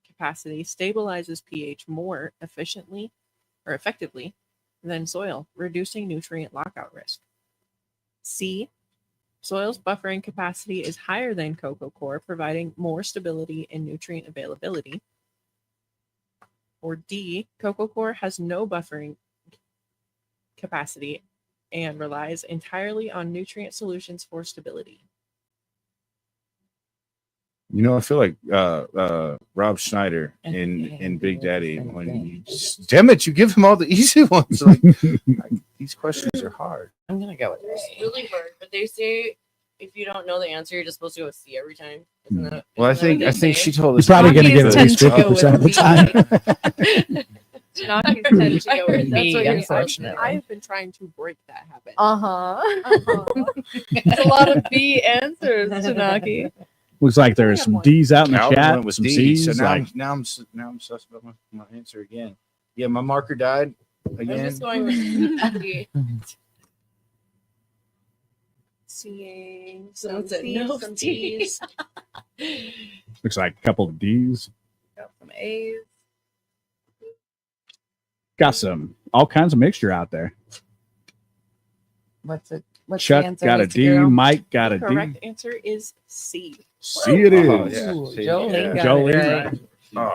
capacity stabilizes pH more effectively than soil, reducing nutrient lockout risk. C. Soil's buffering capacity is higher than cocoa coir, providing more stability in nutrient availability. Or D. Cocoa coir has no buffering capacity and relies entirely on nutrient solutions for stability. You know, I feel like Rob Schneider in Big Daddy when you damn it, you give him all the easy ones. Like these questions are hard. I'm gonna go with It's A. really hard, but they say if you don't know the answer, you're just supposed to go with C every time. Isn't that? Well, I isn't that what think they she say? told You're us probably going to get at Monkeys least tend to go 50% of the with time. Not tend to go with That's B, what you're unfortunately. I've been trying to break that habit. It's a lot of B answers, Tanaki. Looks like there's some D's out in the Calvin chat. went with Some D, C's. so now, Like, now I'm sus about my answer again. Yeah, my marker died I'm again. just going with D. Seeing Someone some said C's, no some D. D's, looks like a couple of D's. got some A's. Got some all kinds of mixture out there. What's the Chuck answer, got a Mr. D. Girl? Mike got a The D. correct answer is C. See it is. Oh, yeah. Ooh, See, Jolene yeah. got Jolene, it right. right?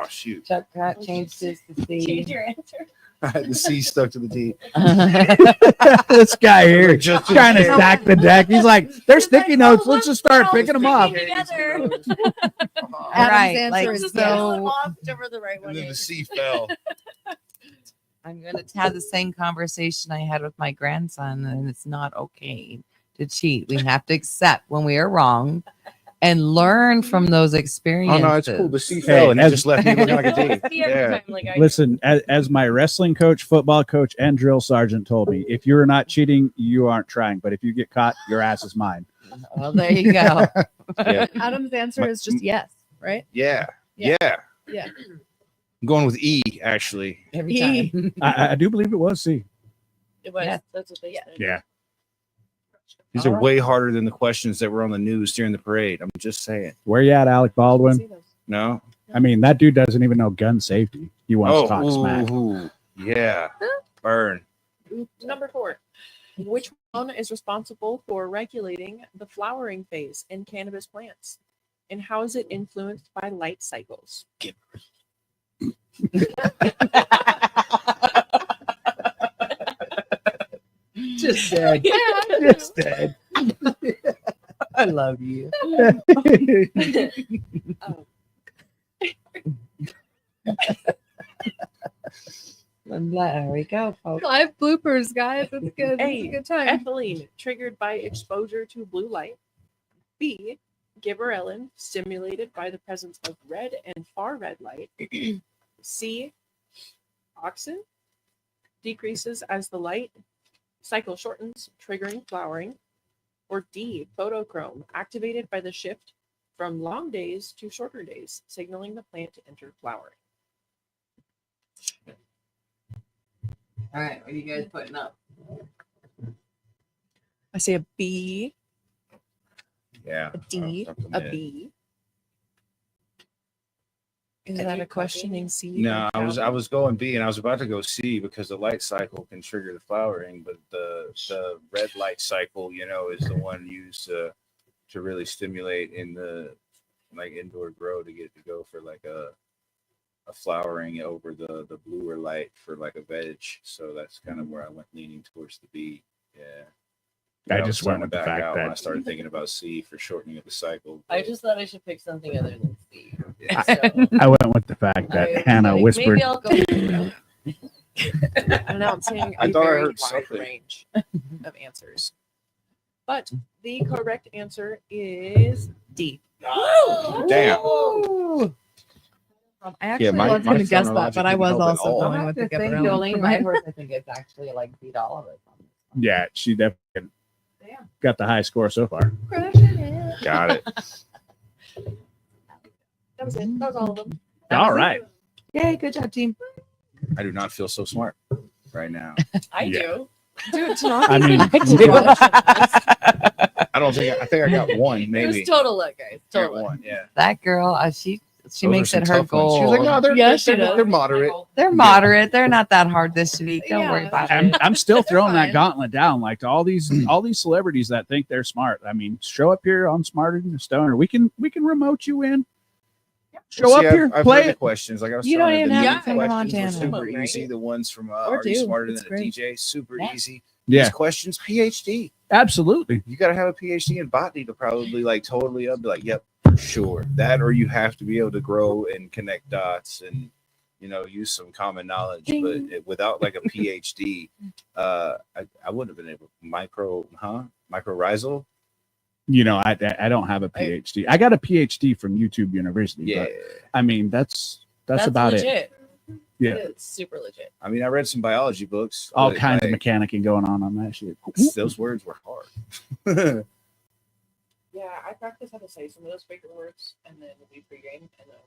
Oh shoot. Chuck got changed this to C. Change your answer. The C stuck to the D. This guy here Just trying to stack the deck. He's like, "There's sticky notes. Let's just start picking them up." Together. Adam's Right, answer like, is So yes. whichever the right one And then the is. C fell. I'm going to have the same conversation I had with my grandson, and it's not okay to cheat. We have to accept when we are wrong and learn from those Oh experiences. no, it's cool. The C fell and it as- just left me looking like a D. See every Yeah. time, like I Listen, as my wrestling coach, football coach, and drill sergeant told me, if you're not cheating, you aren't trying. But if you get caught, your ass is mine. Well, there you go. Yeah. Adam's answer is just yes, right? Yeah. Yeah. Yeah. Yeah. I'm going with E actually. Every E. time. I do believe it was C. It was. Yeah. That's what they said. Yeah. These All are right. way harder than the questions that were on the news during the parade. I'm just saying. Where you at, Alec Baldwin? See those. No. I mean, that dude doesn't even know gun safety. He wants to talk smack. ooh, yeah. Burn. Number 4. Which one is responsible for regulating the flowering phase in cannabis plants? And how is it influenced by light cycles? Just dead. Just dead. I love you. There we go, folks. 5 bloopers, guys. It's good. A, It's a good time. ethylene triggered by exposure to blue light. B, gibberellin stimulated by the presence of red and far red light. C, auxin decreases as the light cycle shortens, triggering flowering. Or D, photochrome activated by the shift from long days to shorter days, signaling the plant to enter flowering. All right, what are you guys putting up? I say a B, Yeah. a D, Something a mid. B. Is that a questioning C? No, I was going B and I was about to go C because the light cycle can trigger the flowering, but the red light cycle, is the one used to really stimulate in the like indoor grow to get to go for like a flowering over the bluer light for like a veg. So that's kind of where I went leaning towards the B. Yeah. I was just went starting with to the back fact out when I that started thinking about C for shortening of the cycle. I but- just thought I should pick something other than C. Yeah. So, I went with the fact that I- Hannah like, whispered. Maybe I'll go. Announcing I a thought I very heard wide something. range of answers. But the correct answer is D. Damn. I actually Yeah, my- was my going to guess phone that, but I didn't was help at also all. going I with the have to think, gibberellin. Jolene, my horse, I think it's actually like beat all of it. Yeah, she definitely got the high score so far. Got it. That was it. That was all of them. All right. Yay, good job, team. I do not feel so smart right now. I Yeah. do. Dude, I mean, I think I got one, It maybe. was total luck, guys. Got Total luck. one, yeah. That girl, she Those are makes some it her tough ones. goal. She was like, no, they're, Yeah, they're, she they're, does. they're moderate. They're moderate. They're not that hard this week. Don't worry Yeah. about I'm, it. I'm still throwing that fine. gauntlet down. Like to all these celebrities that think they're smart. I mean, show up here on Smarter Than a Stoner. We can remote you in. Show up See, here, I've play heard the it. questions. Like I was You telling don't you, even the have new to come to questions were Montana. super Right? easy. The ones from Or Are You do. Smarter It's Than great. a DJ? Super Yeah. easy. Yeah, These questions, PhD. absolutely. You got to have a PhD in botany to probably like totally up. Be like, yep, for sure. That, or you have to be able to grow and connect dots and use some common knowledge. But without like a PhD, I wouldn't have been able. Mycorrhizal. I don't have a PhD. I got a PhD from YouTube University. Yeah. But, I mean, that's about it. legit. Yeah. It's super legit. I mean, I read some biology books. All but, kinds of like, mechanicking going on that shit. those words were hard. Yeah, I practice how to say some of those bigger words, and then we pregame, and then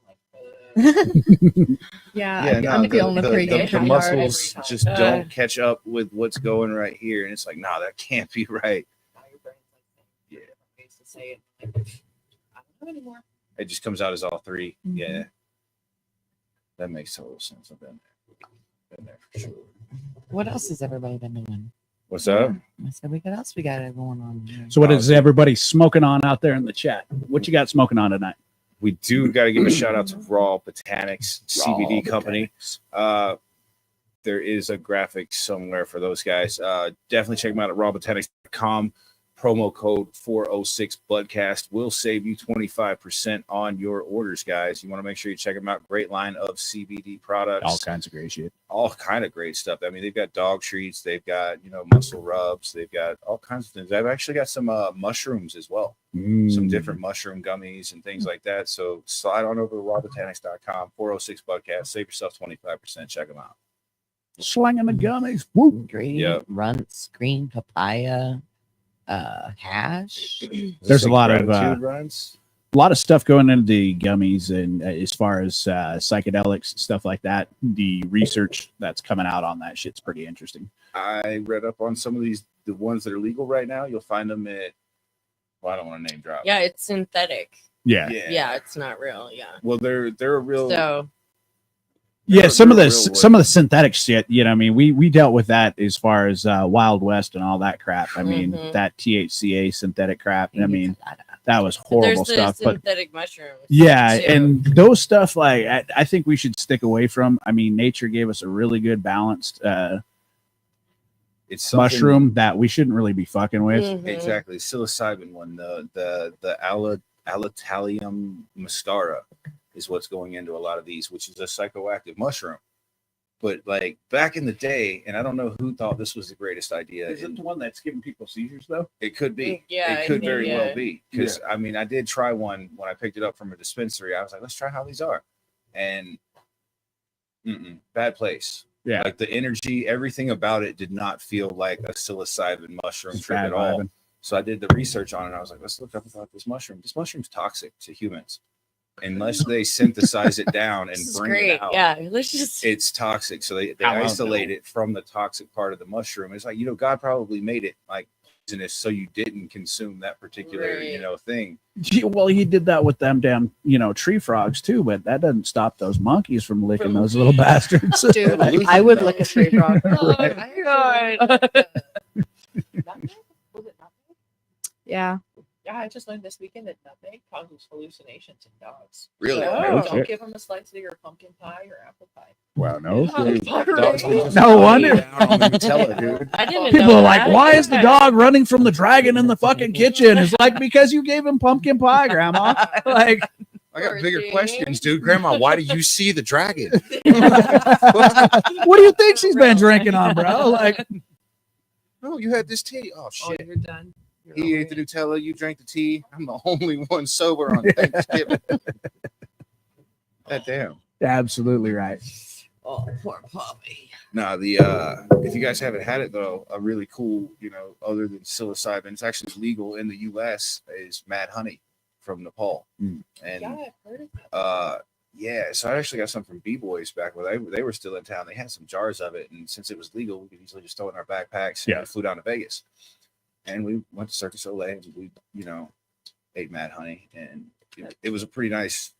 I'm like, Yeah, no, I'm feeling the pregame the pretty hard. muscles every time. just don't catch up with what's going right here, and it's like, nah, that can't be right. now your brain's like Yeah. different ways to say it. Like, I don't know anymore. It just comes out as all 3. Mhm. Yeah, that makes total sense. I've been there for sure. What else has everybody been doing? What's up? I said, what else we got going on? Here? So what is everybody smoking on out there in the chat? What you got smoking on tonight? We do got to give a shout out to Raw Botanics CBD company. there is a graphic somewhere for those guys. Definitely check them out at rawbotanics.com. Promo code 406 Budcast will save you 25% on your orders, guys. You want to make sure you check them out. Great line of CBD products. All kinds of great shit. All kind of great stuff. I mean, they've got dog treats. They've got, muscle rubs. They've got all kinds of things. They've actually got some mushrooms as well. Some different mushroom gummies and things like that. So slide on over to rawbotanics.com, 406 Budcast. Save yourself 25%. Check them out. Slinging the gummies. Woo. Green, Yep. runts, green papaya, hash. There's a lot of gratitude runs. a lot of stuff going into the gummies, and as far as psychedelics stuff like that, the research that's coming out on that shit's pretty interesting. I read up on some of these, the ones that are legal right now. You'll find them at, well, I don't want to name drop. Yeah, it's synthetic. Yeah. Yeah, it's not real. Yeah. Well, they're a real. So Yeah, They're some of the real some of the synthetic shit, I mean, we dealt with that as far as Wild West and all that crap. I mean, that THCA synthetic crap. I mean, that was horrible there's the stuff. But synthetic mushrooms. yeah, too. and those stuff, like I think we should stick away from. I mean, nature gave us a really good balanced it's something- mushroom that we shouldn't really be fucking with. Mhm. Exactly, psilocybin one, the Allium mustara is what's going into a lot of these, which is a psychoactive mushroom. But like back in the day, and I don't know who thought this was the greatest idea. Is it the one that's giving people seizures though? It could be. Yeah, it I could think, very yeah. well be. Because I mean, I did try one when I picked it up from a dispensary. I was like, let's try how these are. And bad place. Yeah. Like the energy, everything about it did not feel like a psilocybin mushroom Just trip bad at all. vibing. So I did the research on it. I was like, let's look up about this mushroom. This mushroom's toxic to humans. Unless they synthesize it down and This is bring great. it out. Yeah, let's just. It's toxic. So they I don't isolate know. it from the toxic part of the mushroom. It's like, God probably made it like poisonous so you didn't consume that particular, Right. thing. Well, he did that with them damn, tree frogs too, but that doesn't stop those monkeys from licking those little bastards. Dude, I would lick a tree frog. Oh, God. Yeah. Yeah, I just learned this weekend that nutmeg causes hallucinations in dogs. Really? So Oh, don't shit. give them a slice of your pumpkin pie or apple pie. Wow, no. Dogs- No wonder. Down on the Nutella, dude. I didn't People know are like, that. why is the dog running from the dragon in the fucking kitchen? It's like, because you gave him pumpkin pie, Grandma. Like, I got Poor bigger thing. questions, dude. Grandma, why do you see the dragon? what do you think she's been drinking on, bro? Like, Oh, you had this tea. Oh, Oh, shit. you're done. You're He over ate the it. Nutella. You drank the tea. I'm the only one sober on Thanksgiving. God damn. absolutely right. Oh, poor puppy. Nah, the if you guys haven't had it though, a really cool, other than psilocybin, it's actually legal in the US, is mad honey from Nepal. And Yeah, I've heard of that. yeah, so I actually got some from B-Boys back when they were still in town. They had some jars of it, and since it was legal, we could easily just throw it in our backpacks. And Yeah. we flew down to Vegas, and we went to Circus Olay, and we, ate mad honey, and it was a pretty nice.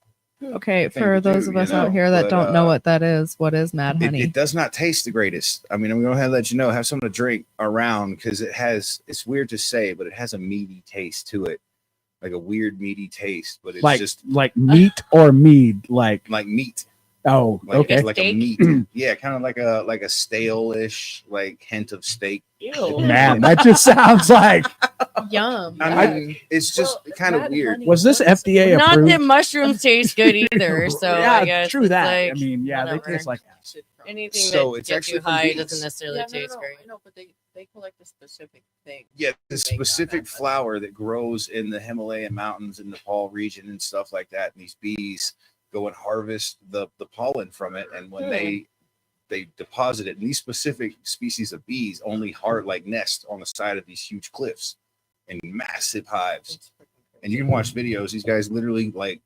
Okay, thing for to those do, of us out here that but, don't know what that is, what is Mad It, Honey? it does not taste the greatest. I mean, I'm going to let you know, have something to drink around because it's weird to say, but it has a meaty taste to it, like a weird meaty taste, but it's Like, just like meat or mead. Like, meat. oh, Like, okay. like a Steak? meat. Yeah, kind of like a stale-ish like hint of steak. Ew. Man, that just sounds like. Yum. I mean, it's just Well, kind of Mad weird. Honey Was this was- FDA Not approved? that mushrooms taste good either. So yeah, I guess true it's that. like, I mean, yeah, whatever. they taste like. acid from- anything So that it's gets actually you from high beans. doesn't necessarily Yeah, taste great. I know, but they collect a specific thing. Yeah, the They got specific that. flower that grows in the Himalayan mountains in Nepal region and stuff like that. And these bees go and harvest the pollen from it, and when they deposit it, and these specific species of bees only nest on the side of these huge cliffs in massive hives. It's freaking crazy. And you can watch videos. These guys literally like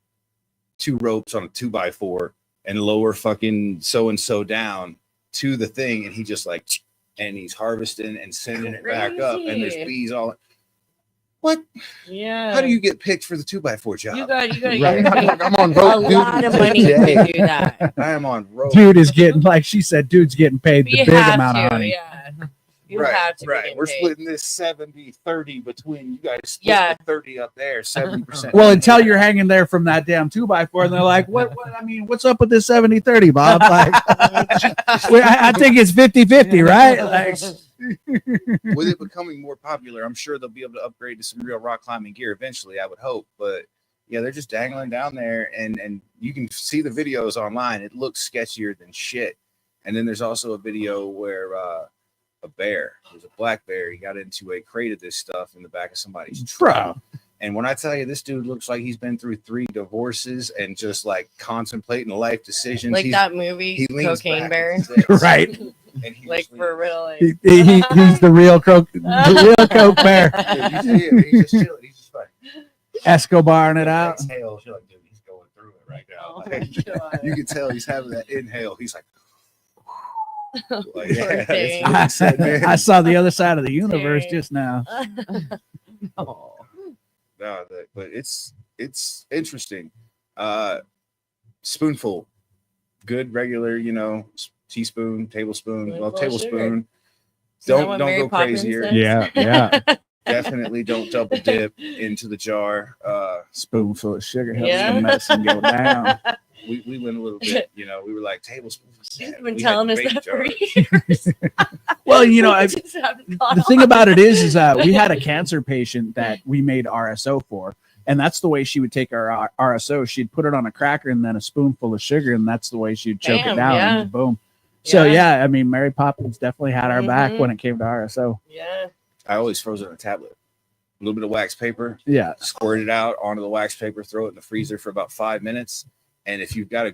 2 ropes on a 2x4 and lower fucking so and so down to the thing, and he just and he's harvesting and sending it back up, and there's Crazy. bees all. What? Yeah. How do you get picked for the 2x4 job? You got Right. I'm on a rope, dude. lot of money to do that. I am on rope. Dude is getting, like she said, dude's getting paid the You big have amount of to, honey. yeah. You have to be right. getting We're paid. splitting this 70-30 between you guys. Split Yeah. the 30 up there, 70%. Well, until you're hanging there from that damn 2x4, and they're like, what I mean, what's up with this 70-30, Bob? Like, I think it's 50-50, right? Like, With it becoming more popular, I'm sure they'll be able to upgrade to some real rock climbing gear eventually, I would hope. But yeah, they're just dangling down there, and you can see the videos online. It looks sketchier than shit. And then there's also a video where a bear, there's a black bear, he got into a crate of this stuff in the back of somebody's truck. bro. And when I tell you, this dude looks like he's been through 3 divorces and just like contemplating life decisions. Like that movie, he leans Cocaine back Bear. and sits, Right. And he Like just for real. Like, He's the real coke bear. Dude, you see him, he's just chilling. He's just like Escobarring it out. exhales. You're like, dude, he's going through it right now. oh Like, my God. you can tell he's having that inhale. He's like, like Poor yeah, thing. that's what he said, man. I saw the other side of the universe Dang. just now. Oh. No, but it's interesting. Spoonful, good regular, teaspoon, tablespoon, Spoonful well, of tablespoon. Isn't that Don't what don't Mary go Poppins crazier. says? Yeah. Definitely don't double dip into the jar. Spoonful of sugar helps Yeah. the medicine go down. We went a little bit, we were like tablespoon. She's Yeah, been we telling had us baby that for jars. years. Well, Just haven't caught the thing on. about it is we had a cancer patient that we made RSO for, and that's the way she would take our RSO. She'd put it on a cracker and then a spoonful of sugar, and that's the way she'd choke it Bam, down. yeah. And boom. So Yeah. I mean, Mary Poppins definitely had our back Mhm. when it came to RSO. Yeah. I always froze it on a tablet. A little bit of wax paper, Yeah, squirt it out onto the wax paper, throw it in the freezer for about 5 minutes. And if you've got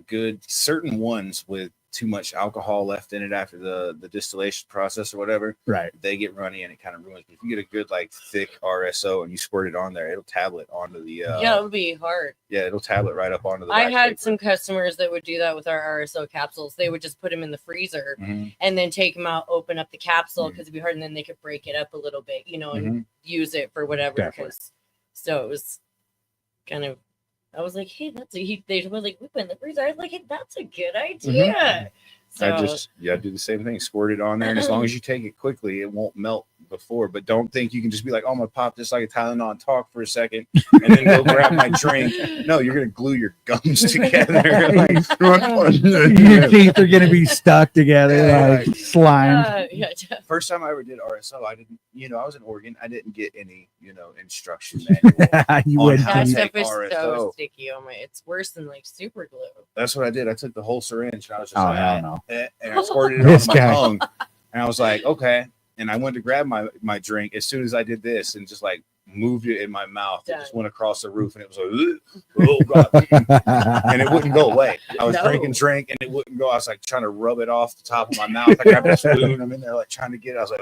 certain ones with too much alcohol left in it after the distillation process or whatever, right. they get runny and it kind of ruins. But if you get a good like thick RSO and you squirt it on there, it'll tablet onto the Yeah, it would be hard. it'll tablet right up onto the. I wax had paper. some customers that would do that with our RSO capsules. They would just put them in the freezer Mhm. and then take them out, open up the capsule Mhm. because it'd be hard, and then they could break it up a little bit, and Mhm. use it for whatever. Definitely. So it was kind of. I was like, hey, they were like, we put it in the freezer. I was like, hey, that's a good idea. So I just do the same thing. Squirt it on there, and as long as you take it quickly, it won't melt before. But don't think you can just be like, "Oh, I'm gonna pop this like a Tylenol and talk for a second, and then go grab my drink." No, you're gonna glue your gums together. Your teeth are gonna be stuck together Yeah, like right. slime. yeah, First time I ever did RSO, I didn't. I was in Oregon. I didn't get any, instruction manual. You On would how that to stuff take is so RSO. sticky. Oh my, it's worse than like super glue. That's what I did. I took the whole syringe and I was just Oh like, hell no. and I squirted it This on my guy. tongue, and I was like, okay. And I went to grab my drink as soon as I did this, and just like moved it in my mouth. It Done. just went across the roof, and it was like, oh god, and it wouldn't go away. I was No. drinking drink, and it wouldn't go. I was like trying to rub it off the top of my mouth. I grabbed a spoon. I'm in there like trying to get it. I was like,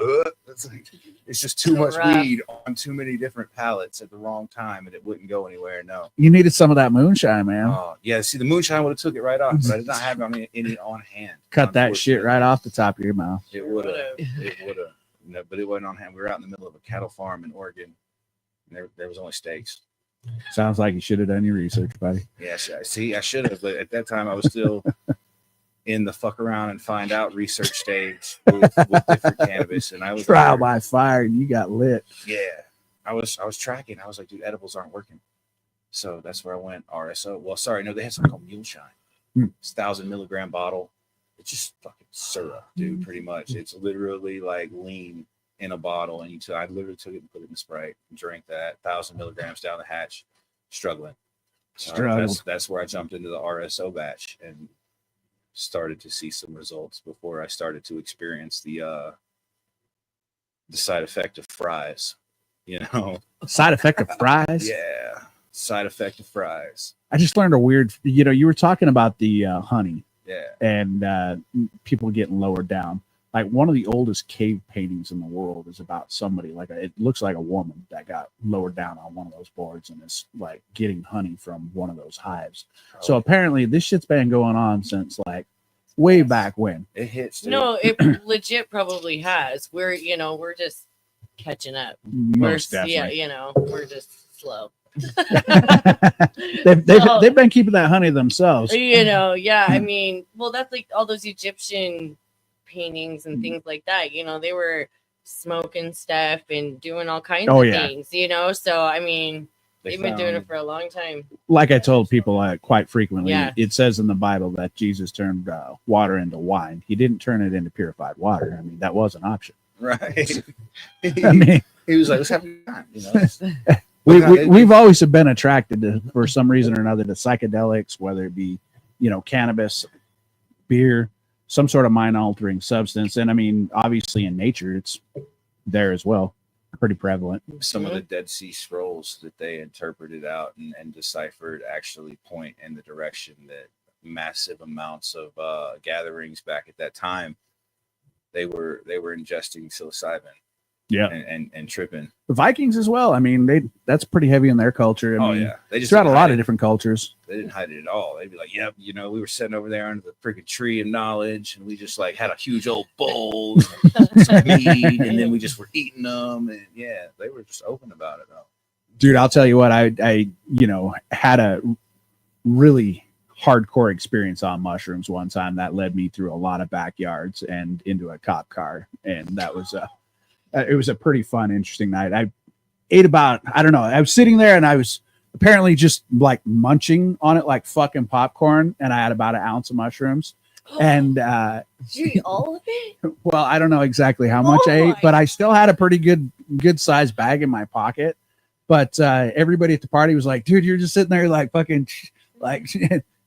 it's just too much Rough. weed on too many different pallets at the wrong time, and it wouldn't go anywhere. No. You needed some of that moonshine, man. Oh yeah. See, the moonshine would have took it right off, but I did not have any on hand. Cut that shit unfortunately. right off the top of your mouth. It would have. It would have. No, but it wasn't on hand. We were out in the middle of a cattle farm in Oregon. And there was only steaks. Sounds like you should have done your research, buddy. Yes, I should have, but at that time I was still in the fuck around and find out research stage with different cannabis, and I was Trial by fire, and you got lit. Yeah, I was tracking. I was like, dude, edibles aren't working. So that's where I went. RSO. Well, sorry, no, they had something called Mule Shine. It's 1,000 milligram bottle. It's just fucking syrup, dude. Pretty much, it's literally like lean in a bottle, and I literally took it and put it in Sprite, drank that 1,000 milligrams down the hatch, struggling. That's where I jumped into the RSO batch and started to see some results before I started to experience the side effect of fries. Side effect of fries. Yeah, side effect of fries. I just learned a weird. You were talking about the honey Yeah. and people getting lowered down. Like one of the oldest cave paintings in the world is about somebody it looks like a woman that got lowered down on one of those boards and is like getting honey from one of those hives. So apparently this shit's been going on since like way back when. It hits. Dude. No, it legit probably has. We're we're just catching up. Most We're, definitely. yeah, we're just slow. they've been keeping that honey themselves. Yeah. I mean, well, that's like all those Egyptian paintings and things like that. They were smoking stuff and doing all kinds Oh, of yeah. things, you know. So I mean, They they've been doing it found- for a long time. Like I told people quite frequently, Yeah. it says in the Bible that Jesus turned water into wine. He didn't turn it into purified water. I mean, that was an option. Right. I mean, He was like, let's have a good time. You know? we've always been attracted to, for some reason or another, to psychedelics, whether it be, cannabis, beer, some sort of mind altering substance. And I mean, obviously in nature, it's there as well. Pretty prevalent. Some of the Dead Sea Scrolls that they interpreted out and deciphered actually point in the direction that massive amounts of gatherings back at that time, they were ingesting psilocybin. Yeah. And tripping. The Vikings as well. I mean, that's pretty heavy in their culture. I mean, They just throughout a didn't lot hide of it. different cultures. They didn't hide it at all. They'd be like, yep, we were sitting over there under the freaking tree of knowledge, and we just like had a huge old bowl of some meat, and then we just were eating them. And yeah, they were just open about it though. Dude, I'll tell you what, I had a really hardcore experience on mushrooms one time that led me through a lot of backyards and into a cop car. And that was it was a pretty fun, interesting night. I ate about, I don't know, I was sitting there and I was apparently just like munching on it like fucking popcorn. And I had about an ounce of mushrooms. And Did you eat all of it? well, I don't know exactly how much I ate, my but I still had a pretty good sized bag in my pocket. But everybody at the party was like, dude, you're just sitting there like fucking like,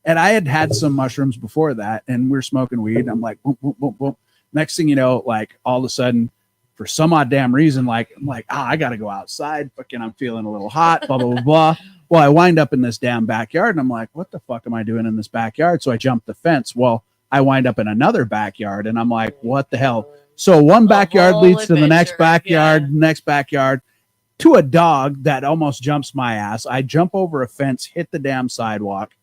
and I had some mushrooms before that, and we're smoking weed. And I'm like, boom, boom, boom, boom. Next thing you know, like all of a sudden, for some odd damn reason, like I'm like, I gotta go outside. Fucking, I'm feeling a little hot. Blah blah blah blah. Well, I wind up in this damn backyard, and I'm like, what the fuck am I doing in this backyard? So I jump the fence. Well, I wind up in another backyard, and I'm like, what the hell? So one backyard whole leads to the next adventure, backyard, yeah. next backyard, to a dog that almost jumps my ass. I jump over a fence, hit the damn sidewalk,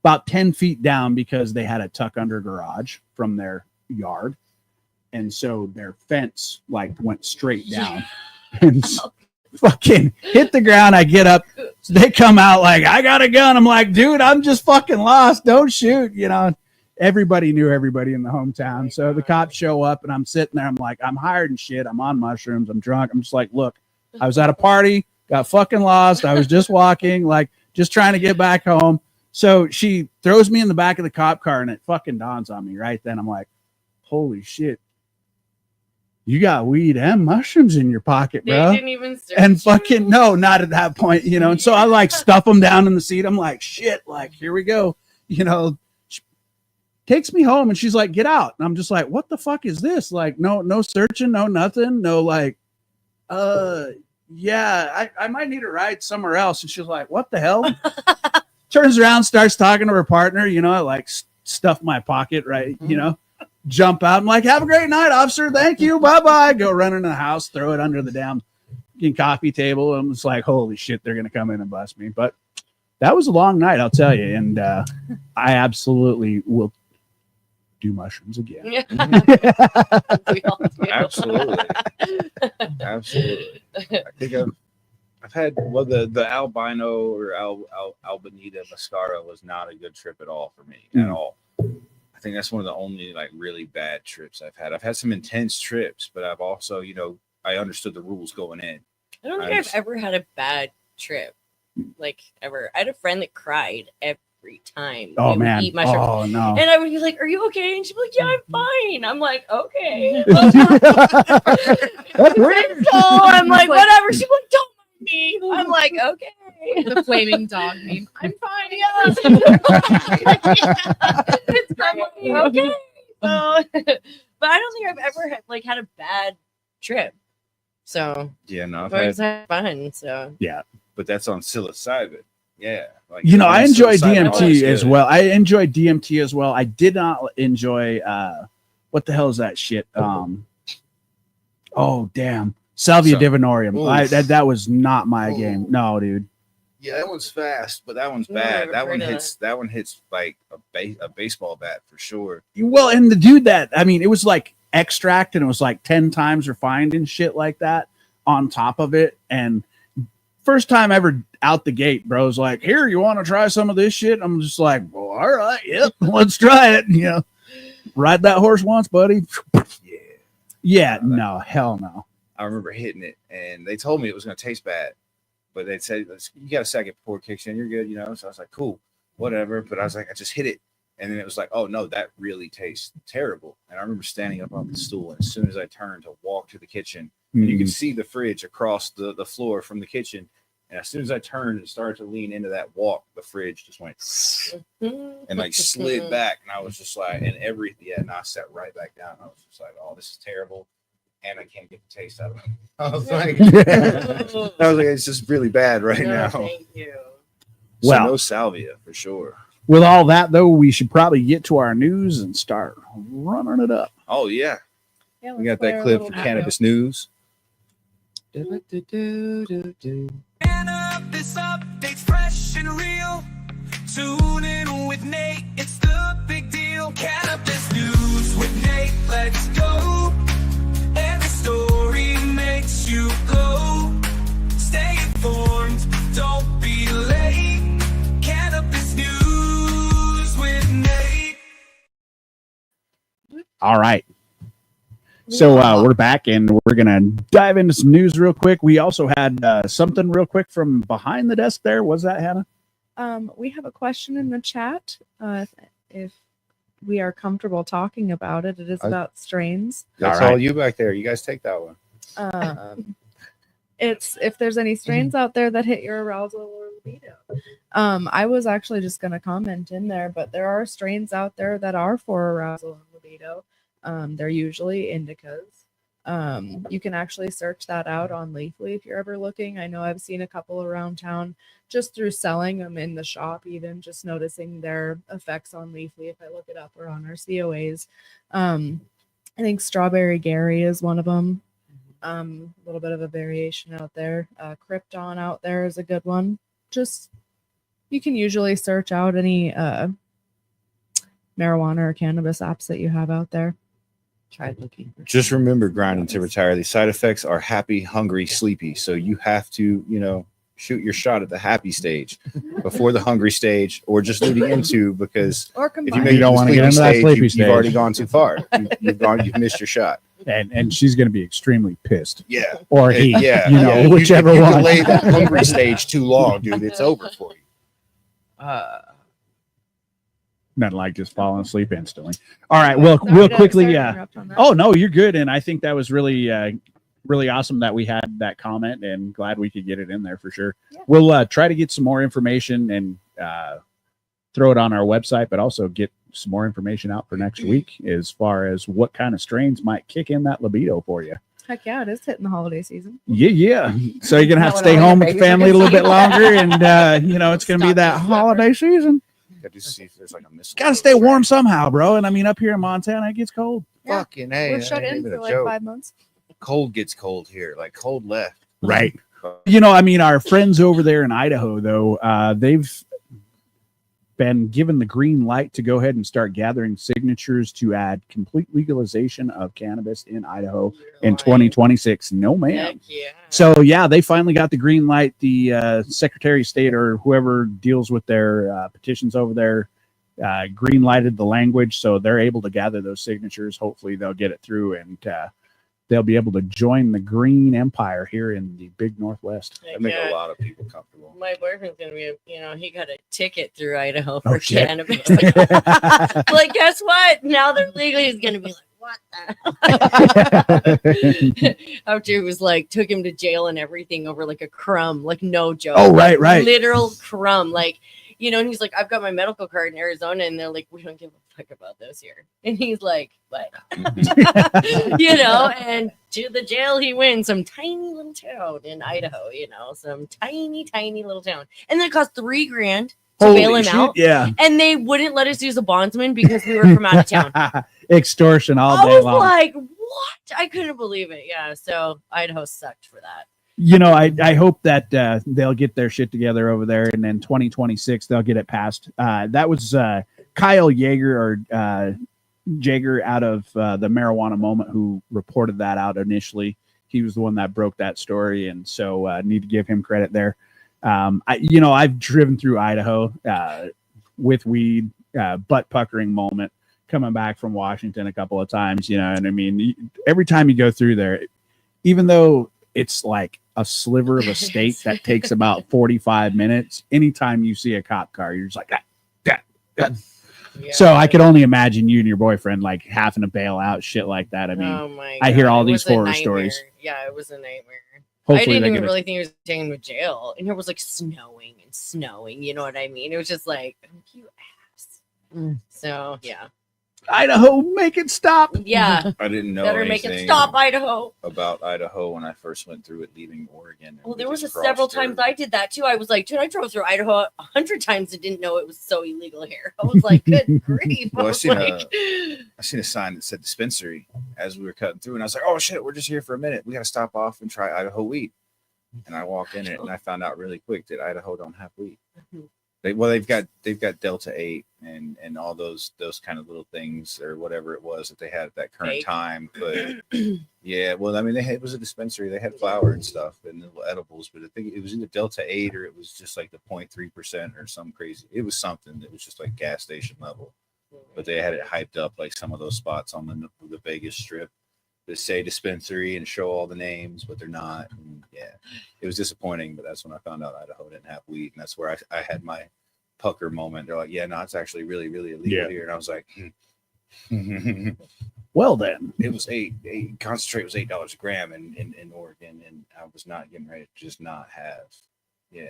about 10 feet down because they had a tuck under garage from their yard. And so their fence like went straight down and fucking hit the ground. I get up, they come out like, I got a gun. I'm like, dude, I'm just fucking lost. Don't shoot. Everybody knew everybody in the hometown. So the cops show up and I'm sitting there. I'm like, I'm hired and shit. I'm on mushrooms. I'm drunk. I'm just like, look, I was at a party, got fucking lost. I was just walking, like just trying to get back home. So she throws me in the back of the cop car and it fucking dawns on me right then. I'm like, holy shit. You got weed and mushrooms in your pocket, They bro. didn't even search And you. fucking no, not at that point, And so I like stuff them down in the seat. I'm like, shit, like here we go. She takes me home and she's like, get out. And I'm just like, what the fuck is this? Like, no searching, no nothing, no like, yeah, I might need a ride somewhere else. And she's like, what the hell? Turns around, starts talking to her partner, I like stuff my pocket, right? Jump out. I'm like, have a great night, officer. Thank you. Bye-bye. Go run into the house, throw it under the damn coffee table. I'm just like, holy shit, they're going to come in and bust me. But that was a long night, I'll tell you. And I absolutely will do mushrooms again. Yeah. We all do. Absolutely. Absolutely. I think I've had the albino or albanita mascara was not a good trip at all for me at all. I think that's one of the only like really bad trips I've had. I've had some intense trips, but I've also, I understood the rules going in. I don't think I've ever had a bad trip, like ever. I had a friend that cried every time. Oh we would man. eat mushrooms. Oh no. And I would be like, "Are you okay?" And she'd be like, "Yeah, I'm fine." I'm like, "Okay." That's weird. So I'm like, "Whatever." She's like, "Don't mind me." I'm like, "Okay." The flaming dog meme. I'm fine. Yeah. It's probably okay. So, but I don't think I've ever had a bad trip. So Yeah, no, I've always had fun. So but that's on psilocybin. Yeah. Like, I enjoy psilocybin DMT always as good. well. I enjoy DMT as well. I did not enjoy what the hell is that shit? Oh damn. Salvia divinorum. Oof. That was not my Ooh. game. No, dude. Yeah, that one's fast, but that one's No, bad. I've That one heard of hits. That one hits like a baseball bat for sure. Well, and the dude it was like extract and it was like 10 times refined and shit like that on top of it. And first time ever out the gate, bro's like, here, you want to try some of this shit? I'm just like, well, all right, yep, let's try it. Ride that horse once, buddy. Yeah. Yeah, no, hell no. I remember hitting it, and they told me it was going to taste bad, but they said, you got a second before it kicks in, you're good, So I was like, cool, whatever. But I was like, I just hit it, and then it was like, oh no, that really tastes terrible. And I remember standing up on the stool, and as soon as I turned to walk to the kitchen, and you could see the fridge across the floor from the kitchen. And as soon as I turned and started to lean into that walk, the fridge just went and like slid back. And I was just like, and I sat right back down. I was just like, oh, this is terrible. And I can't get the taste out of it. I was like, it's just really bad right now. Thank you. So Well, no salvia for sure. With all that, though, we should probably get to our news and start running it up. Oh, yeah. Yeah, We let's got play that our clip little for video. cannabis news. Cannabis updates fresh and real. Tune in with Nate, it's the big deal. Cannabis news with Nate, let's go. Every story makes you glow. Stay informed, don't be late. Cannabis news with Nate. All right. So we're back, and we're going to dive into some news real quick. We also had something real quick from behind the desk there. Was that, Hannah? We have a question in the chat. If we are comfortable talking about it, it is about strains. That's All right. all you back there. You guys take that one. It's if there's any strains out there that hit your arousal or libido. I was actually just going to comment in there, but there are strains out there that are for arousal and libido. They're usually indicas. You can actually search that out on Leafly if you're ever looking. I know I've seen a couple around town just through selling them in the shop, even just noticing their effects on Leafly if I look it up, or on our COAs. I think Strawberry Gary is one of them. A little bit of a variation out there. Krypton out there is a good one. Just you can usually search out any marijuana or cannabis apps that you have out there. Tried looking for Just remember, grinding to retire. The side effects are happy, hungry, sleepy. So you have to, shoot your shot at the happy stage before the hungry stage, or just leading into, because Or if you combine. make You it don't to the wanna get sleepy into that stage, sleepy you've stage. already gone too far. You've missed your shot. And she's going to be extremely pissed. Yeah. Or he. Yeah. Whichever you one. delay that hungry stage too long, dude. It's over for you. Nothing like just falling asleep instantly. All right. Well, Sorry real to- quickly. sorry to interrupt on that. Oh, no, you're good. And I think that was really, really awesome that we had that comment, and glad we could get it in there for sure. Yeah. We'll try to get some more information and throw it on our website, but also get some more information out for next week as far as what kind of strains might kick in that libido for you. Heck yeah, it is hitting the holiday season. Yeah. So you're going to have to Not stay when all home your with the babies are family a little bit conceived. longer. And, it's going to be that holiday season. Got to see if there's like a missile. Got to stay warm somehow, bro. And I mean, up here in Montana, it gets cold. Yeah. Fucking hey, We're shut that ain't in even for a like joke. 5 months. Cold gets cold here, like cold left. Right. I mean, our friends over there in Idaho, though, they've been given the green light to go ahead and start gathering signatures to add complete legalization of cannabis in Idaho in 2026. No, ma'am. Heck yeah. So, yeah, they finally got the green light. The Secretary of State or whoever deals with their petitions over there green lighted the language. So they're able to gather those signatures. Hopefully they'll get it through, and they'll be able to join the green empire here in the big Northwest. Heck That make yeah. a lot of people comfortable. My boyfriend's gonna be, he got a ticket through Idaho Oh, for shit. cannabis. Like, guess what? Now they're legally. He's gonna be like, what the? After it was like, took him to jail and everything over like a crumb, like no joke. Oh, right. Literal crumb, like. And he's like, I've got my medical card in Arizona, and they're like, we don't give a fuck about those here. And he's like, what? And to the jail he went, some tiny little town in Idaho, some tiny, tiny little town. And then it cost $3,000 to bail him out. Yeah. And they wouldn't let us use a bondsman because we were from out of town. Extortion all I day was long. like, what? I couldn't believe it. Yeah. So Idaho sucked for that. I hope that they'll get their shit together over there, and then 2026 they'll get it passed. That was Kyle Jaeger out of the Marijuana Moment who reported that out initially. He was the one that broke that story, and so need to give him credit there. I've driven through Idaho with weed, butt puckering moment, coming back from Washington a couple of times, and I mean, every time you go through there, even though it's like a sliver of a state that takes about 45 minutes, anytime you see a cop car, you're just like, ah. Yeah. So I could only imagine you and your boyfriend like having to bail out shit like that. I mean, oh my I hear all it these was a horror nightmare. stories. Yeah, it was a nightmare. Hopefully I didn't they even get really think he was taken to jail, and it was like snowing and snowing. You know what I mean? It was just like, you ass. So yeah, Idaho, make it stop. yeah. I didn't know Better make it anything stop, Idaho. about Idaho when I first went through it leaving Oregon. Well, We there was just several crossed times there. I did that too. I was like, dude, I drove through Idaho 100 times and didn't know it was so illegal here. I was like, good grief. Well, I was seen like, I seen a sign that said dispensary as we were cutting through, and I was like, "Oh shit, we're just here for a minute. We got to stop off and try Idaho weed." And I walked in it, and I found out really quick that Idaho don't have weed. They've got Delta 8 and all those kind of little things or whatever it was that they had at that current Fake. time. But yeah, well, I mean, it was a dispensary. They had flour and stuff and little edibles, but I think it was either Delta 8 or it was just like the 0.3% or some crazy. It was something that was just like gas station level. But they had it hyped up like some of those spots on the Vegas Strip that say dispensary and show all the names, but they're not. And yeah, it was disappointing, but that's when I found out Idaho didn't have weed, and that's where I had my pucker moment. They're like, yeah, no, it's actually really, really illegal here. And I was like, Well, then. it was eight concentrate was $8 a gram in Oregon, and I was not getting ready to just not have. Yeah.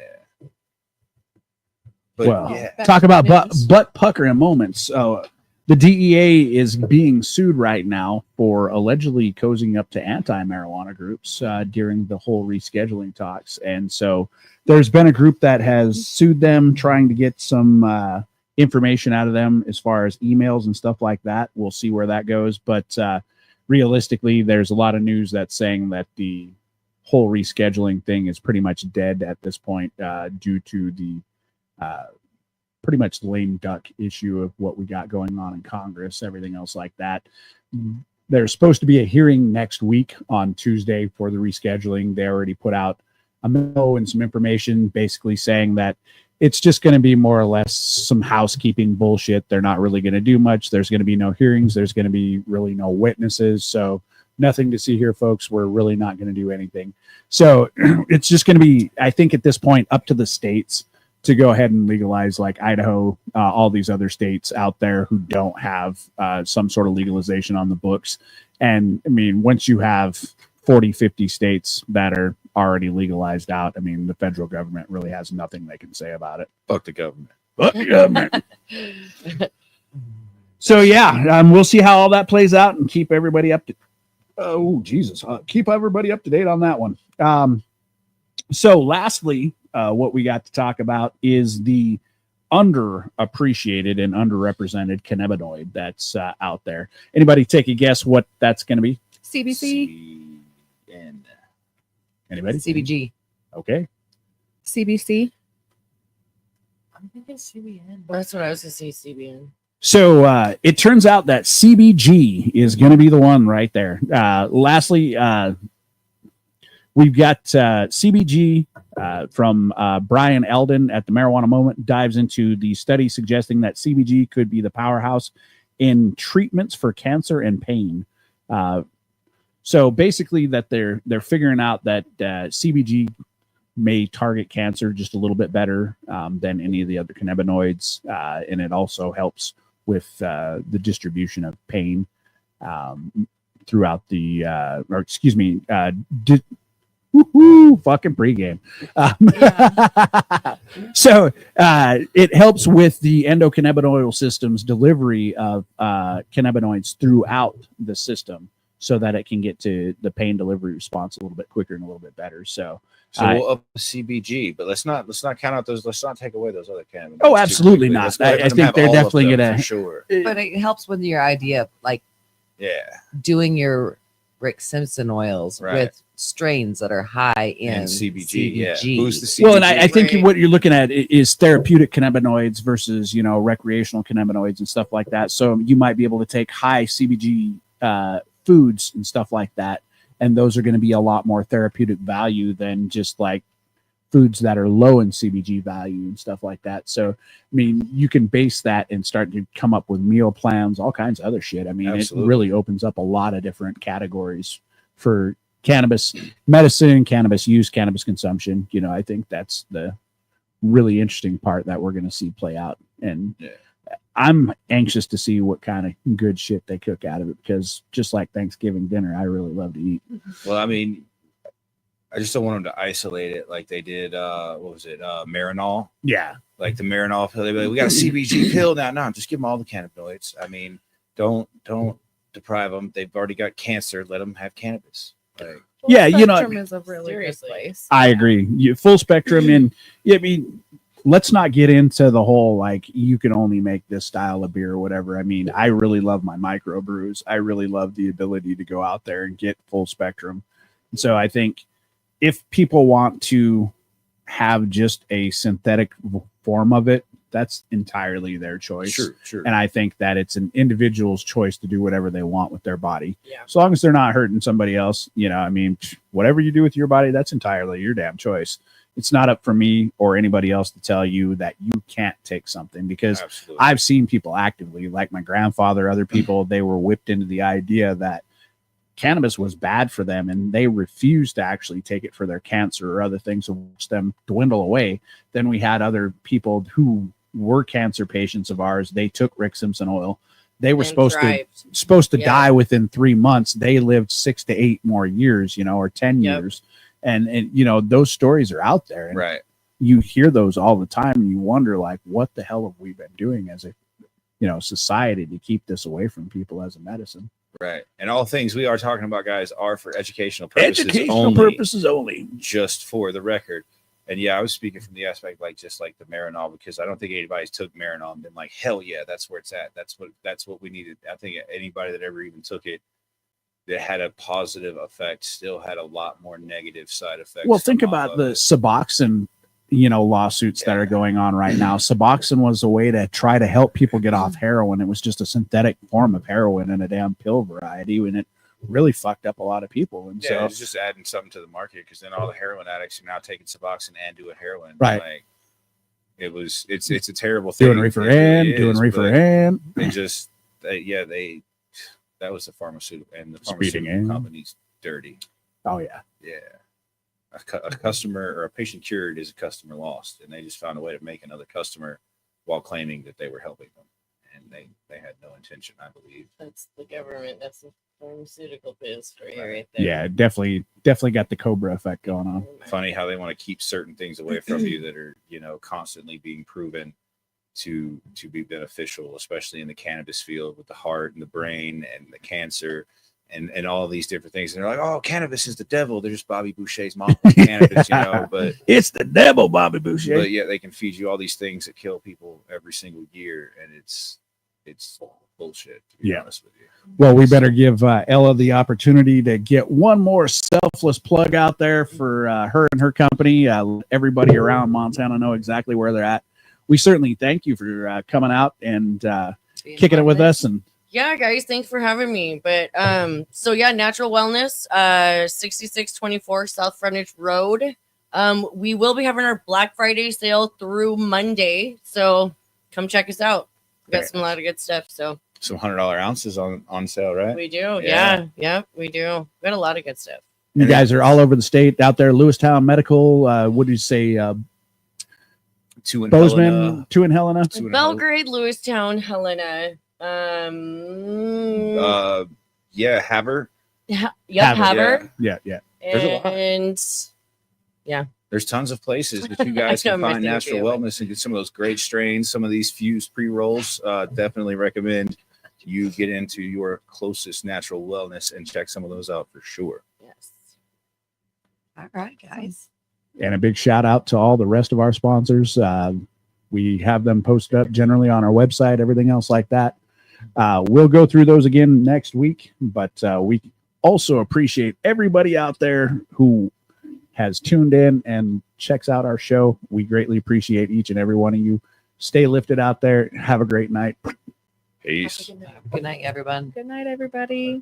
But Well, yeah, talk about news. butt puckering moments. So the DEA is being sued right now for allegedly cozying up to anti-marijuana groups during the whole rescheduling talks. And so there's been a group that has sued them, trying to get some information out of them as far as emails and stuff like that. We'll see where that goes. But realistically, there's a lot of news that's saying that the whole rescheduling thing is pretty much dead at this point due to the pretty much lame duck issue of what we got going on in Congress, everything else like that. There's supposed to be a hearing next week on Tuesday for the rescheduling. They already put out a memo and some information basically saying that it's just going to be more or less some housekeeping bullshit. They're not really going to do much. There's going to be no hearings. There's going to be really no witnesses. So nothing to see here, folks. We're really not going to do anything. So it's just going to be, I think at this point, up to the states to go ahead and legalize, like Idaho, all these other states out there who don't have some sort of legalization on the books. And I mean, once you have 40, 50 states that are already legalized out, I mean, the federal government really has nothing they can say about it. fuck the government. Fuck the government. So yeah, we'll see how all that plays out and keep everybody up to. Oh Jesus, keep everybody up to date on that one. So lastly, what we got to talk about is the underappreciated and underrepresented cannabinoid that's out there. Anybody take a guess what that's going to be? CBC, CBN. Anybody? CBG. Okay. CBC. I'm thinking CBN. That's what I was going to say, CBN. So it turns out that CBG is going to be the one right there. Lastly, we've got CBG from Brian Eldon at the Marijuana Moment dives into the study suggesting that CBG could be the powerhouse in treatments for cancer and pain. So basically, that they're figuring out that CBG may target cancer just a little bit better than any of the other cannabinoids, and it also helps with the distribution of pain throughout the, fucking pregame. So it helps with the endocannabinoidal system's delivery of cannabinoids throughout the system, so that it can get to the pain delivery response a little bit quicker and a little bit better. So We'll up CBG, but let's not count out those. Let's not take away those other cannabinoids. Oh, absolutely too quickly. not. Let's go ahead I and think have they're all of definitely them gonna- for sure. But it helps with your idea of like Yeah, doing your Rick Simpson oils Right. with strains that are high in and CBG. Yeah, CBG. boost the CBG. Well, and I think Right. what you're looking at is therapeutic cannabinoids versus, recreational cannabinoids and stuff like that. So you might be able to take high CBG foods and stuff like that, and those are going to be a lot more therapeutic value than just like foods that are low in CBG value and stuff like that. So, I mean, you can base that and start to come up with meal plans, all kinds of other shit. I mean, Absolutely. it really opens up a lot of different categories for cannabis medicine, cannabis use, cannabis consumption. You know, I think that's the really interesting part that we're going to see play out. And I'm anxious to see what kind of good shit they cook out of it, because just like Thanksgiving dinner, I really love to eat. Well, I mean, I just don't want them to isolate it like they did. What was it? Marinol. Yeah. Like the Marinol pill. They'd be like, we got a CBG pill now. No, just give them all the cannabinoids. I mean, don't deprive them. They've already got cancer. Let them have cannabis. Like, Yeah, you know, Spectrum is a really Seriously. good place. I agree. Full spectrum. And yeah, I mean, let's not get into the whole like you can only make this style of beer or whatever. I mean, I really love my microbrews. I really love the ability to go out there and get full spectrum. And so I think if people want to have just a synthetic form of it, that's entirely their choice. sure. And I think that it's an individual's choice to do whatever they want with their body. Yeah. So long as they're not hurting somebody else, you know, I mean, whatever you do with your body, that's entirely your damn choice. It's not up for me or anybody else to tell you that you can't take something, because Absolutely. I've seen people actively, like my grandfather, other people, they were whipped into the idea that cannabis was bad for them and they refused to actually take it for their cancer or other things to watch them dwindle away. Then we had other people who were cancer patients of ours. They took Rick Simpson oil. They were And supposed to Yeah. die within 3 months. They lived 6 to 8 more years, you know, or 10 Yep. years. And, you know, those stories are out there. And Right. you hear those all the time and you wonder, like, what the hell have we been doing as a, you know, society to keep this away from people as a medicine? Right. And all things we are talking about, guys, are for educational purposes only. just for the record. And yeah, I was speaking from the aspect like just like the Marinol, because I don't think anybody's took Marinol and been like, hell yeah, that's where it's at. That's what we needed. I think anybody that ever even took it that had a positive effect still had a lot more negative side effects. Well, think come about off the of it. Suboxone, you know, lawsuits that Yeah. are going on right now. Suboxone was a way to try to help people get off heroin. It was just a synthetic form of heroin in a damn pill variety, and it really fucked up a lot of people. And Yeah, so, it's just adding something to the market, because then all the heroin addicts are now taking Suboxone and doing heroin. Right. Like, it's a terrible thing. doing reefer It really in, doing is, reefer but in. that was the pharmaceutical and the Speeding pharmaceutical in. company's dirty. Oh yeah. Yeah. A customer or a patient cured is a customer lost, and they just found a way to make another customer while claiming that they were helping them, and they had no intention, I believe. That's the government. That's the pharmaceutical biz for you right there. Yeah, definitely got the Cobra effect going on. Funny how they want to keep certain things away from you that are, you know, constantly being proven to be beneficial, especially in the cannabis field with the heart and the brain and the cancer and all these different things. And they're like, oh, cannabis is the devil. They're just Bobby Boucher's mom with cannabis, you know, but It's the devil, Bobby Boucher. but yeah, they can feed you all these things that kill people every single year, and it's bullshit, to be Yeah. honest with you. Well, we better give Ella the opportunity to get one more selfless plug out there for her and her company. Let everybody around Montana know exactly where they're at. We certainly thank you for coming out and kicking it with us. And Yeah, guys, thanks for having me. But so yeah, Natural Wellness, 6624 South Frontage Road. We will be having our Black Friday sale through Monday, so come check us out. We got a lot of good stuff. So Some $100 ounces on sale, right? we do, Yeah. yeah, we do. We got a lot of good stuff. you guys are all over the state out there. Lewistown Medical. What do you say? Two in Bozeman, Helena. 2 in Helena. Two in Belgrade, Lewistown, Helena. Yeah, Haver. Yep, Haver, Haver. Yeah. There's a lot. And There's tons of places that you guys I know can I'm find missing a natural few. wellness and get some of those great strains, some of these fused pre-rolls. Definitely recommend you get into your closest natural wellness and check some of those out for sure. yes. All right, guys. And a big shout out to all the rest of our sponsors. We have them posted up generally on our website, everything else like that. We'll go through those again next week, but we also appreciate everybody out there who has tuned in and checks out our show. We greatly appreciate each and every one of you. Stay lifted out there. Have a great night. Peace. Good night, everyone. Good night, everybody.